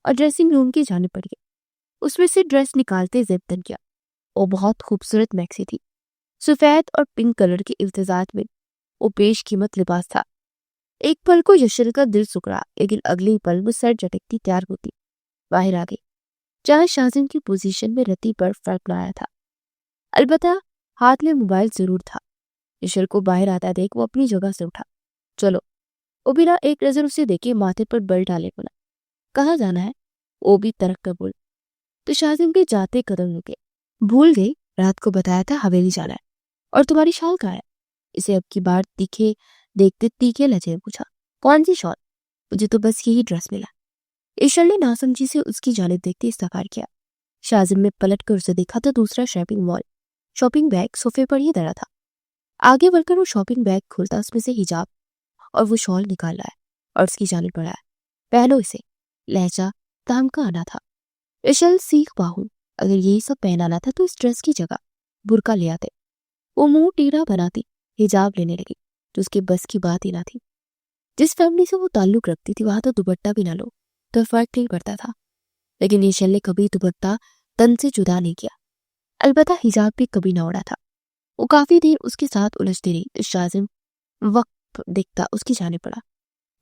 Speaker 1: اور ڈریسنگ روم کی جانب بڑھ گیا۔ اس میں سے ڈریس نکالتے زیب تن کیا۔ وہ بہت خوبصورت میکسی تھی، سفید اور پنک کلر کے امتزاج میں وہ بیش قیمت لباس تھا۔ ایک پل کو یشل کا دل سکڑا لیکن اگلی پل وہ سر جھٹکتی تیار ہوتی باہر آ گئی، جہاں شازم کی پوزیشن میں رتی پر فرق لایا تھا۔ البتہ ہاتھ میں موبائل ضرور تھا۔ یشل کو باہر آتا دیکھ وہ اپنی جگہ سے اٹھا۔ چلو، وہ بنا ایک نظر اسے دیکھے ماتھے پر بل ڈالے بولا، کہاں جانا ہے؟ وہ بھی ترک کر بول تو شازم کے جاتے قدم رکے۔ بھول گئی رات کو بتایا تھا حویلی جانا ہے، اور تمہاری شال کہاں ہے؟ اسے اب کی بار دیکھتے تیکھے لہجے میں پوچھا۔ کون سی شال؟ مجھے تو بس یہی ڈریس ملا۔ ایشل نے ناسمجھی سے اس کی جانب دیکھتے استغفار کیا۔ شازم نے پلٹ کر اسے دیکھا تو دوسرا شاپنگ بیگ صوفے پر ہی دھرا تھا۔ آگے بڑھ کر وہ شاپنگ بیگ کھولتا اس میں سے حجاب اور وہ شال نکال لایا اور اس کی جانب بڑھایا۔ پہنو اسے، لہجہ تام کا آنا تھا۔ ایشل سیکھ باہوں، اگر یہی سب پہنانا تھا تو اس ڈریس کی جگہ برقع لے آتے۔ وہ منہ ٹیڑھا بناتی حجاب لینے لگی، جو اس کے بس کی بات ہی نہ تھی۔ جس فیملی سے وہ تعلق رکھتی تھی وہاں تو دوپٹہ بھی نہ لو تو فرق نہیں پڑتا تھا، لیکن ایشل نے کبھی دوپٹہ تن سے جدا نہیں کیا، البتہ حجاب بھی کبھی نہ اڑا تھا۔ وہ کافی دیر اس کے ساتھ الجھتی رہی تو شازم وقت دیکھتا اس کی جانب پڑا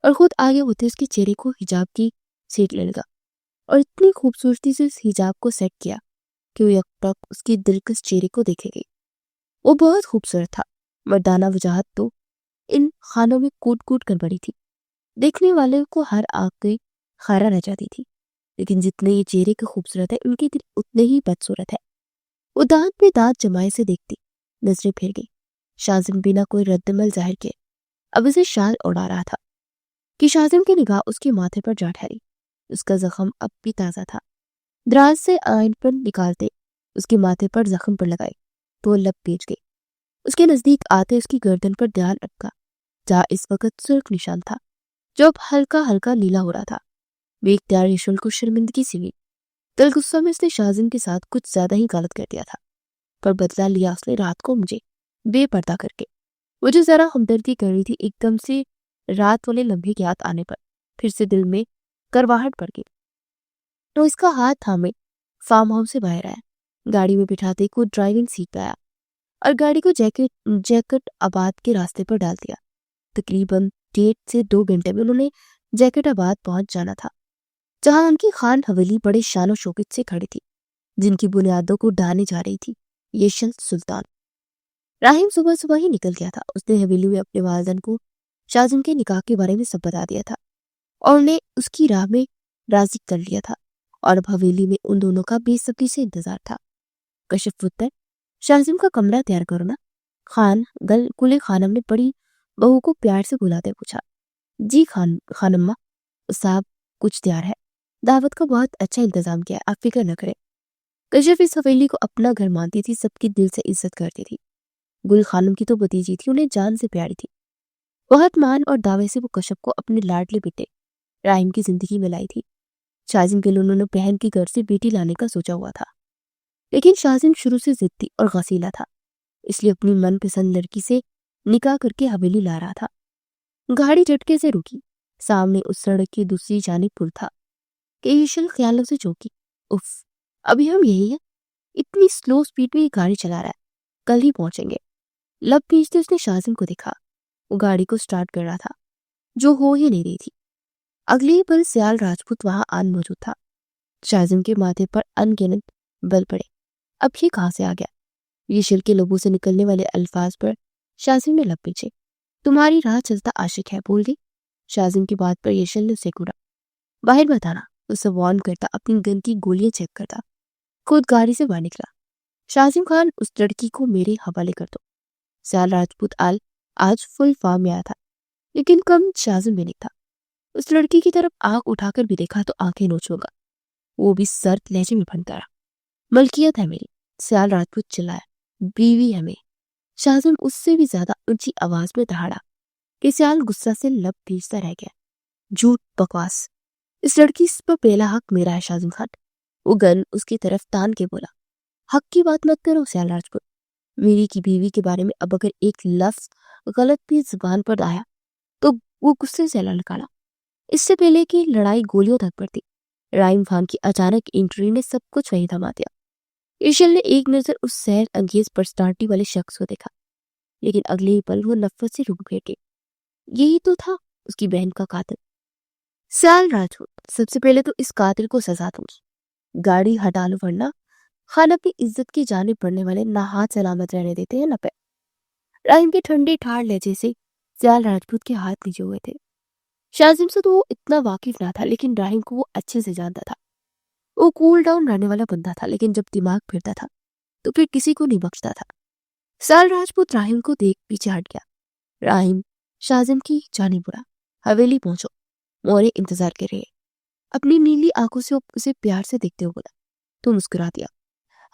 Speaker 1: اور خود آگے ہوتے اس کے چہرے کو حجاب کی سیٹ لے لگا اور اتنی خوبصورتی سے اس حجاب کو سیٹ کیا کہ وہ یکپک اس کی دلکش چہرے کو دیکھے گئی۔ وہ بہت خوبصورت تھا، مردانہ وجاہت تو ان خانوں میں کوٹ کوٹ کر بڑی تھی، دیکھنے والے کو ہر آنکھ خیرہ رہ جاتی تھی، لیکن جتنے یہ چہرے کے خوبصورت ہے ان کے دل اتنے ہی بدصورت ہے۔ وہ دانت میں دانت جمائے سے دیکھتی نظریں پھیر گئی۔ شازم بنا کوئی رد عمل ظاہر کیے اب اسے شال اڑا رہا تھا کہ شازم کی نگاہ اس کے ماتھے پر جا ٹھہری۔ اس کا زخم اب بھی تازہ تھا۔ دراز سے آئن پر نکالتے اس کے ماتھے پر زخم پر لگائے تو وہ لب پیچ گئی۔ اس کے نزدیک آتے اس کی گردن پر دھیان اٹکا جہاں اس وقت سرخ نشان تھا جو اب ہلکا ہلکا نیلا ہو رہا تھا۔ بے اختیار ایشل کو شرمندگی سی ہوئی۔ دل غصہ میں اس نے شازم کے ساتھ کچھ زیادہ ہی غلط کر دیا تھا، پر بدلہ لیا اس نے رات کو مجھے بے پردہ کر کے۔ وہ جو ذرا ہمدردی کر رہی تھی ایک دم سے رات والے لمحے کے یاد آنے پر پھر سے دل میں کرواہٹ پڑ گئی تو اس کا ہاتھ تھامے فارم ہاؤس سے باہر آیا، گاڑی میں بٹھاتے کو ڈرائیونگ سیٹ پہ آیا اور گاڑی کو جیکٹ آباد کے راستے پر ڈال دیا۔ تقریباً 1.5 سے 2 گھنٹے میں انہوں نے جیکٹ آباد پہنچ جانا تھا، جہاں ان کی خان حویلی بڑے شان و شوکت سے کھڑی تھی، جن کی بنیادوں کو ڈھانے جا رہی تھی یشل سلطان۔ راہیم صبح صبح ہی نکل گیا تھا۔ اس نے حویلی میں اپنے والدین کو شازم کے نکاح کے بارے میں سب بتا دیا تھا اور انہیں اس کی راہ میں راضی کر لیا تھا، اور اب حویلی میں ان دونوں کا بے صبری سے انتظار تھا۔ کشف پتر، شازم کا کمرہ تیار کرو نا، کل خانم نے بڑی بہو کو پیار سے بلاتے پوچھا۔ جی خانمہ صاحب، کچھ تیار ہے، دعوت کا بہت اچھا انتظام کیا ہے، آپ فکر نہ کریں۔ کشف اس حویلی کو اپنا گھر مانتی تھی، سب کی دل سے عزت کرتی تھی۔ گل خانم کی تو بھتیجی تھی، انہیں جان سے پیاری تھی۔ بہت مان اور دعوے سے وہ کشف کو اپنے لاڈلے بیٹے راہیم کی زندگی میں لائی تھی۔ شازم کے لیے انہوں نے بہن کی گھر سے بیٹی لانے کا سوچا ہوا تھا، لیکن شازم شروع سے ضدی اور غسیلا تھا، اس لیے اپنی من پسند لڑکی سے نکاح کر کے حویلی لا رہا تھا۔ گاڑی جھٹکے سے رکی، سامنے اس سڑک کی دوسری جانب پل تھا کہ ایشل خیالوں سے چونکی، اف، ابھی ہم یہی ہیں، اتنی سلو سپیڈ میں یہ گاڑی چلا رہا ہے، کل ہی پہنچیں گے۔ لب کھینچتے اس نے شازم کو دیکھا، وہ گاڑی کو سٹارٹ کر رہا تھا جو ہو ہی نہیں رہی تھی۔ اگلے ہی پل سیال راجپوت وہاں آن موجود تھا۔ شازم کے ماتھے پر ان گنت بل پڑے، اب یہ کہاں سے آ گیا؟ ایشل کے لبوں سے نکلنے والے الفاظ پر شازم نے لب پیچھے، تمہاری راہ چلتا عاشق ہے، بول گئی۔ شازم کی بات پر ایشل نے اسے گھورا، باہر بتانا، اسے وارن کرتا، اپنی گن کی گولیاں چیک کرتا، خود گاڑی سے باہر نکلا۔ شازم خان، اس لڑکی کو میرے حوالے کر دو۔ سیال راجپوت آج فل فارم میں آیا تھا، لیکن کم شازم میں نہیں تھا۔ اس لڑکی کی طرف آنکھ اٹھا کر بھی دیکھا تو آنکھیں نوچ لوں گا، وہ بھی سرد لہجے میں بھنتا رہا۔ ملکیت ہے میری، سیال راجپوت چلایا، بیوی ہے میری۔ شازم اس سے بھی زیادہ اونچی آواز میں دہاڑا کہ سیال غصہ سے لب بھیجتا رہ گیا۔ جھوٹ، بکواس، اس لڑکی پر پہلا حق میرا ہے شازم خان۔ وہ گن اس کی طرف تان کے بولا، حق کی بات مت کرو سیال راجپوت، میری کی بیوی کے بارے میں اب اگر ایک لفظ غلط بھی زبان پر آیا تو وہ غصے سے للکارا۔ اس سے پہلے کہ لڑائی گولیوں تک پڑتی، راہیم خان کی اچانک انٹری نے سب کچھ وہی تھما دیا۔ ایشل نے ایک نظر اس سیر انگیز پرسنالٹی والے شخص کو دیکھا، لیکن اگلے ہی پل وہ نفرت سے رک گئے۔ یہی تو تھا اس کی بہن کا قاتل۔ سیال راجپوت، سب سے پہلے تو اس قاتل کو سزا دوں گی، گاڑی ہٹا لو ورنہ خان اپنی عزت کی جانب بڑھنے والے نہ ہاتھ سلامت رہنے دیتے ہیں نہ پہ۔ راہیم کے ٹھنڈے ٹھاڑ لہجے سے سیال راجپوت کے ہاتھ نیچے ہوئے تھے۔ شازم سے تو وہ اتنا واقف نہ تھا، لیکن راہیم کو وہ اچھے سے جانتا تھا۔ وہ کول ڈاؤن رہنے والا بندہ تھا، لیکن جب دماغ پھرتا تھا تو پھر کسی کو نہیں بخشتا تھا۔ سیال راجپوت راہیم کو دیکھ پیچھے ہٹ گیا۔ راہیم شازم کی جانب بڑھا، حویلی پہنچو، مورے انتظار کر رہے۔ اپنی نیلی آنکھوں سے اسے پیار سے دیکھتے ہوئے بولا۔ تو مسکرا دیا۔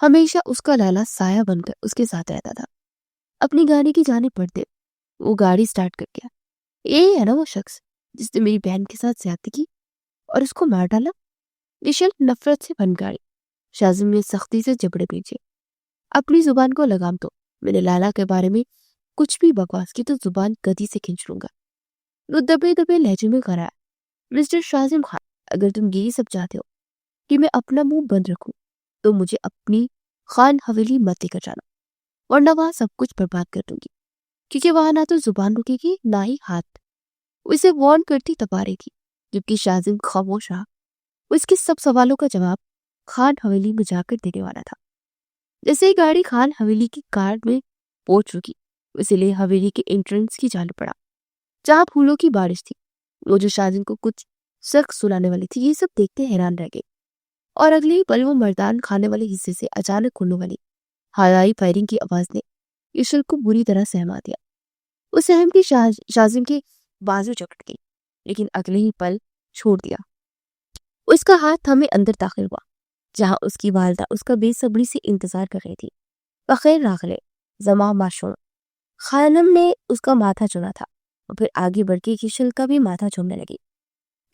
Speaker 1: ہمیشہ اس کا لالا سایہ بن کر اس کے ساتھ رہتا تھا۔ اپنی گاڑی کی جانب بڑھتے وہ گاڑی سٹارٹ کر گیا۔ یہی ہے نا وہ شخص جس نے میری بہن کے ساتھ زیادتی کی اور اس کو مار ڈالا؟ ایشل نفرت سے بن گاڑی۔ شازم نے سختی سے جبڑے پیچھے، اپنی زبان کو لگام دو، میں نے لالا کے بارے میں کچھ بھی بکواس کی تو زبان گدی سے کھینچ لوں گا۔ وہ دبے دبے لہجے میں کہا، مسٹر شازم خان، اگر تم یہی سب چاہتے ہو کہ میں اپنا منہ بند رکھوں تو مجھے اپنی خان حویلی مت لے کر جانا، ورنہ وہاں سب کچھ برباد کر دوں گی، کیونکہ وہاں نہ تو زبان رکے گی نہ ہی ہاتھ۔ وہ اسے وارن کرتی تبا رہی تھی، جبکہ شازم خاموش رہا۔ وہ اس کے سب سوالوں کا جواب خان حویلی میں جا کر دینے والا تھا۔ جیسے ہی گاڑی خان حویلی کی کار میں پہنچ رکی، اسی لیے حویلی کے انٹرنس کی جانب پڑا، جہاں پھولوں کی بارش تھی۔ وہ جو شازم کو کچھ سخت سلانے والی تھی، یہ سب دیکھتے حیران رہ گئے، اور اگلے ہی پل وہ مردان کھانے والے حصے سے اچانک کھلنے والی ہوائی فائرنگ کی آواز نے ایشل کو بری طرح سہما دیا۔ اس سہم کی شازم کے بازو چکٹ گئی، لیکن اگلے ہی پل چھوڑ دیا۔ اس کا ہاتھ تھامے اندر داخل ہوا، جہاں اس کی والدہ اس کا بے صبری سے انتظار کر رہی تھی۔ بخیر راغلے زما معشوم، خانم نے اس کا ماتھا چوما تھا، اور پھر آگے بڑھ کے ایشل کا بھی ماتھا چومنے لگی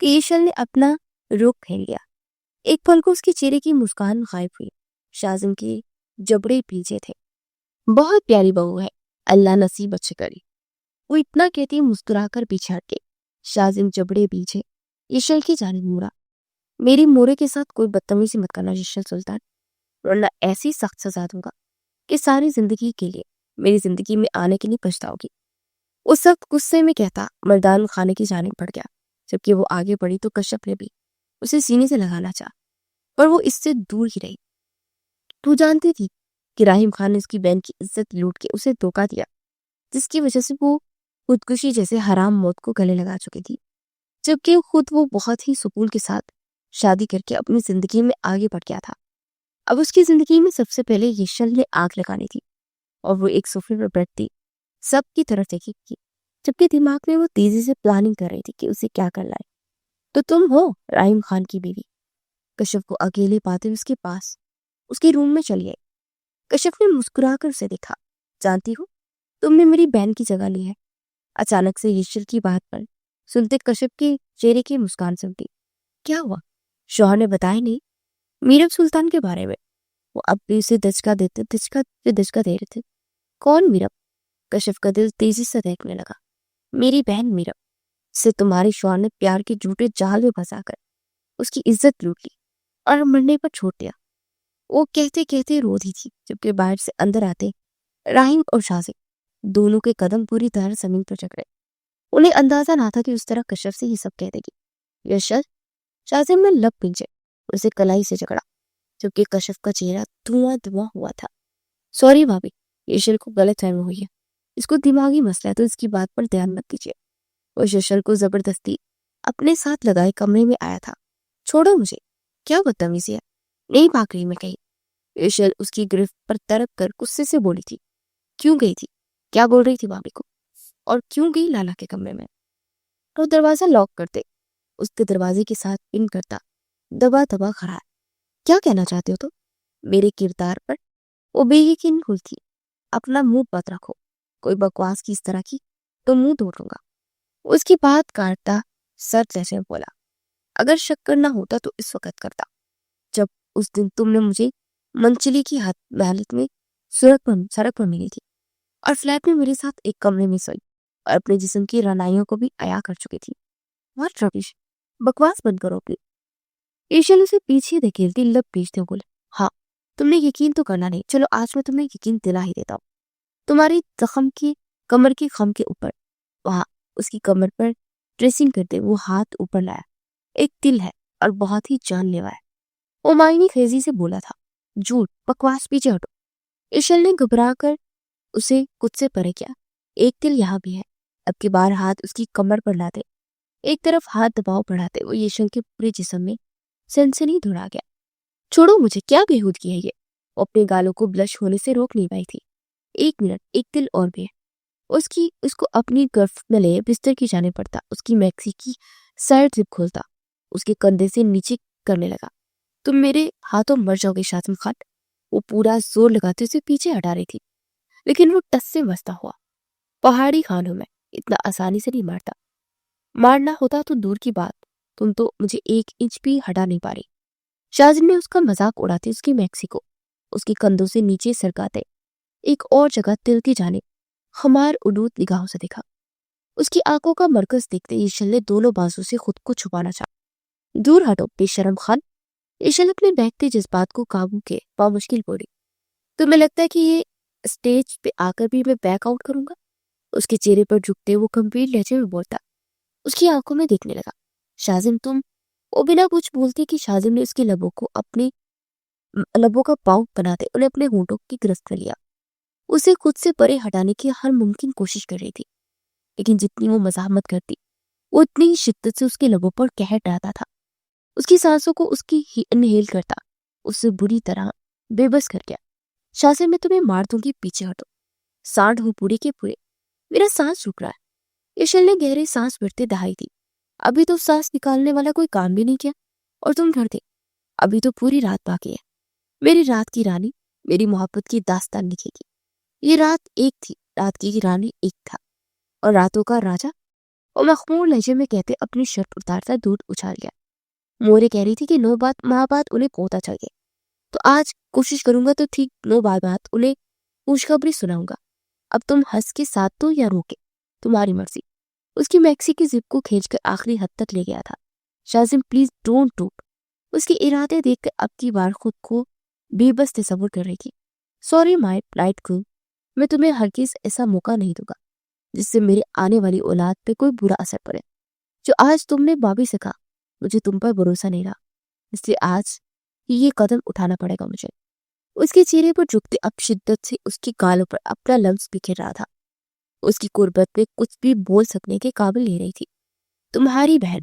Speaker 1: کہ ایشل نے اپنا رخ پھیر لیا۔ ایک پل کو اس کے چہرے کی مسکان غائب ہوئی۔ شازم کے جبڑے پیچھے تھے۔ بہت پیاری بہو ہے، اللہ نصیب اچھے کری، وہ اتنا کہتی مسکرا کر پیچھے ہٹ گئی۔ شازم جبڑے پیچھے ایشل کی جانب مڑا، میری مورے کے ساتھ کوئی بدتمیزی مت کرنا ایشل سلطان، ورنہ ایسی سخت سزا دوں گا کہ ساری زندگی کے لیے میری زندگی میں آنے کے لیے پچھتاؤ گی۔ وہ سخت غصے میں کہتا مردان خانے کی جانب بڑھ گیا۔ جبکہ وہ آگے بڑھی تو کشف نے بھی اسے سینے سے لگانا چاہا، پر وہ اس سے دور ہی رہی۔ تو جانتی تھی کہ راہیم خان نے اس کی بہن کی عزت لوٹ کے اسے دھوکہ دیا، جس کی وجہ سے وہ خودکشی جیسے حرام موت کو گلے لگا چکی تھی، جبکہ خود وہ بہت ہی سکون کے ساتھ شادی کر کے اپنی زندگی میں آگے بڑھ گیا تھا۔ اب اس کی زندگی میں سب سے پہلے ایشل نے آگ لگانی تھی، اور وہ ایک صوفے پر بیٹھتی سب کی طرف دیکھی تھی، جبکہ دماغ میں وہ تیزی سے پلاننگ کر رہی تھی کہ اسے کیا کرنا ہے۔ تو تم ہو راہیم خان کی بیوی؟ کشف کو اکیلے پاتے اس کے پاس اس کے روم میں چلی آئی۔ کشف نے مسکرا کر اسے دیکھا، جانتی ہو تم نے میری بہن کی جگہ لی ہے۔ اچانک سے یشل کی بات پر سنتے کشف کے چہرے کی مسکان سمٹی۔ کیا ہوا؟ شوہر نے بتایا نہیں؟ میرب سلطان کے بارے میں۔ وہ اب بھی اسے دھچکا دے رہے تھے۔ کون میرب؟ کشف کا دل تیزی سے دہکنے لگا۔ میری بہن میرب سے تمہارے شوہر نے پیار کے جھوٹے جال میں پھنسا کر اس کی عزت لوٹ لی اور مرنے پر چھوڑ دیا۔ وہ کہتے کہتے رو دی تھی جبکہ باہر سے اندر آتے راہیم اور شازم دونوں کے قدم پوری طرح زمین پر جک رہے۔ انہیں اندازہ نہ تھا کہ اس طرح کشف سے یہ سب کہہ دے گی۔ یشل، شازم نے لب پنچے اسے کلائی سے جکڑا جبکہ کشف کا چہرہ دھواں دھواں ہوا تھا۔ سوری بھابھی، یشل کو غلط فہمی ہوئی ہے، اس کو دماغی مسئلہ ہے تو اس کی بات پر دھیان مت دیجیے۔ وہ یشل کو زبردستی اپنے ساتھ لگائے کمرے میں آیا تھا۔ چھوڑو مجھے، کیا بدتمیزی ہے، نہیں بھاگ رہی میں کہیں۔ یشل اس کی گرفت پر تڑپ کر غصے سے بولی تھی۔ کیوں گئی تھی؟ کیا بول رہی تھی بھابھی کو؟ اور کیوں گئی لالا کے کمرے میں؟ اور دروازہ لاک کرتے اس کے دروازے کے ساتھ پن کرتا دبا دبا کھڑا ہے۔ کیا کہنا چاہتے ہو تو؟ میرے کردار پر وہ بے یقین کھلتی۔ اپنا منہ بند رکھو، کوئی بکواس کی اس طرح کی تو منہ توڑ دوں گا۔ اس کی بات کاٹتا سر جیسے بولا، اگر شک کرنا ہوتا تو اس وقت کرتا جب اس دن تم نے مجھے منچلی کی حالت میں سڑک پر ملی تھی اور فلیٹ میں میرے ساتھ ایک کمرے میں سوئی اور اپنے جسم کی رانائیوں کو بھی عیا کر چکی تھی۔ واٹ ربش، بکواس بند کرو پلیز۔ ایشل اسے پیچھے دھکیلتی لب پیچتے بولے، ہاں تم نے یقین تو کرنا نہیں، چلو آج میں تمہیں یقین دلا ہی دیتا ہوں۔ تمہاری زخم کی کمر کے خم کے اوپر، وہاں اس کی کمر پر ڈریسنگ کرتے وہ ہاتھ اوپر لایا، ایک تل ہے اور بہت ہی جان لیوا ہے۔ وہ معنی خیزی سے بولا تھا، جھوٹ، بکواس، پیچھے ہٹو۔ ایشل نے گھبرا کر اسے کچھ سے پرے کیا۔ ایک تل یہاں بھی ہے۔ اب کی بار ہاتھ اس کی کمر پر لاتے ایک طرف ہاتھ دباؤ بڑھاتے وہ یشل کے پورے جسم میں سنسنی دوڑا گیا۔ چھوڑو مجھے، کیا بےہودگی ہے یہ؟ وہ اپنے گالوں کو بلش ہونے سے روک نہیں پائی تھی۔ ایک منٹ، ایک تل اور بھی ہے۔ اس کو اپنی گرفت میں لے بستر کی جانے پڑتا، اس کی میکسی کی سائڈ زپ کھولتا، اس کے کندھے سے نیچے کرنے لگا۔ تم میرے ہاتھوں مر جاؤ گے شازم خان۔ وہ پورا زور لگاتے اسے پیچھے ہٹا رہی تھی لیکن وہ ٹس سے وستا ہوا۔ پہاڑی خانوں میں اتنا آسانی سے نہیں مارتا، مارنا ہوتا تو دور کی بات، تم تو مجھے 1 انچ بھی ہٹا نہیں پا رہی۔ شازم نے اس کا مذاق اڑاتے اس کی میکسی کو اس کی کندھوں سے نیچے سرکاتے ایک اور جگہ تل کی جانب خمار الود نگاہوں سے دیکھا۔ اس کی آنکھوں کا مرکز دیکھتے یشل نے دونوں بازو سے خود کو چھپانا چاہا۔ دور ہٹو بے شرم خان۔ یشل اپنے بہتے جذبات کو قابو کے بامشکل بولی، تمہیں لگتا ہے کہ یہ اسٹیج پہ آ کر بھی میں بیک آؤٹ کروں گا؟ اس کے چہرے پر جھکتے وہ گمبھیر لہجے میں بولتا، اس کی آنکھوں میں دیکھنے لگا۔ شازم تم؟ وہ بنا کچھ بولتے کہ شازم نے اس کے لبوں کو اپنے لبوں کا پاؤں بناتے انہیں اپنے ہونٹوں کی گرفت میں لیا۔ اسے خود سے پرے ہٹانے کی ہر ممکن کوشش کر رہی تھی لیکن جتنی وہ مزاحمت کرتی وہ اتنی ہی شدت سے اس کے لبوں پر قہر ڈالتا تھا۔ اس کی سانسوں کو اس کی انہیل کرتا اس سے بری طرح بے بس کر گیا۔ شازم میں تمہیں مار دوں گی، پیچھے ہٹو۔ سانڈ ہو پورے کے پورے، میرا سانس رک رہا ہے۔ یشل نے گہرے سانس بھرتے دہائی دی، ابھی تو سانس نکالنے والا کوئی کام بھی نہیں کیا اور تم ڈر دے، ابھی تو پوری رات باقی ہے۔ میری رات کی رانی میری محبت کی داستان لکھے گی۔ یہ رات ایک تھی، رات کی رانی ایک تھا اور راتوں کا راجا، وہ مخمور لہجے میں کہتے اپنی شرٹ اتارتا دودھ اچھال گیا۔ مورے کہہ رہی تھی کہ 9 ماہ بعد انہیں پوتا چاہیے، تو آج کوشش کروں گا تو ٹھیک 9 ماہ بعد انہیں خوشخبری سناؤں گا۔ اب تم ہنس کے ساتھ تو یا رو کے، تمہاری مرضی۔ اس کی میکسی کی زپ کو کھینچ کر آخری حد تک لے گیا تھا۔ شازم پلیز ڈونٹ ٹوٹ۔ اس کے ارادے دیکھ کر اب کی بار خود کو بے بس تصور کر رہی تھی۔ سوری مائی پلائٹ کوئن، میں تمہیں ہرگز ایسا موقع نہیں دوں گا جس سے میرے آنے والی اولاد پہ کوئی برا اثر پڑے۔ جو آج تم نے بابی سے کہا، مجھے تم پر بھروسہ نہیں رہا، اس لیے آج یہ قدم اٹھانا پڑے گا مجھے۔ اس کے چہرے پر جھکتے اب شدت سے اس کی گالوں پر اپنا لمس بکھر رہا تھا۔ اس کی قربت میں کچھ بھی بول سکنے کے قابل نہیں رہی تھی۔ تمہاری بہن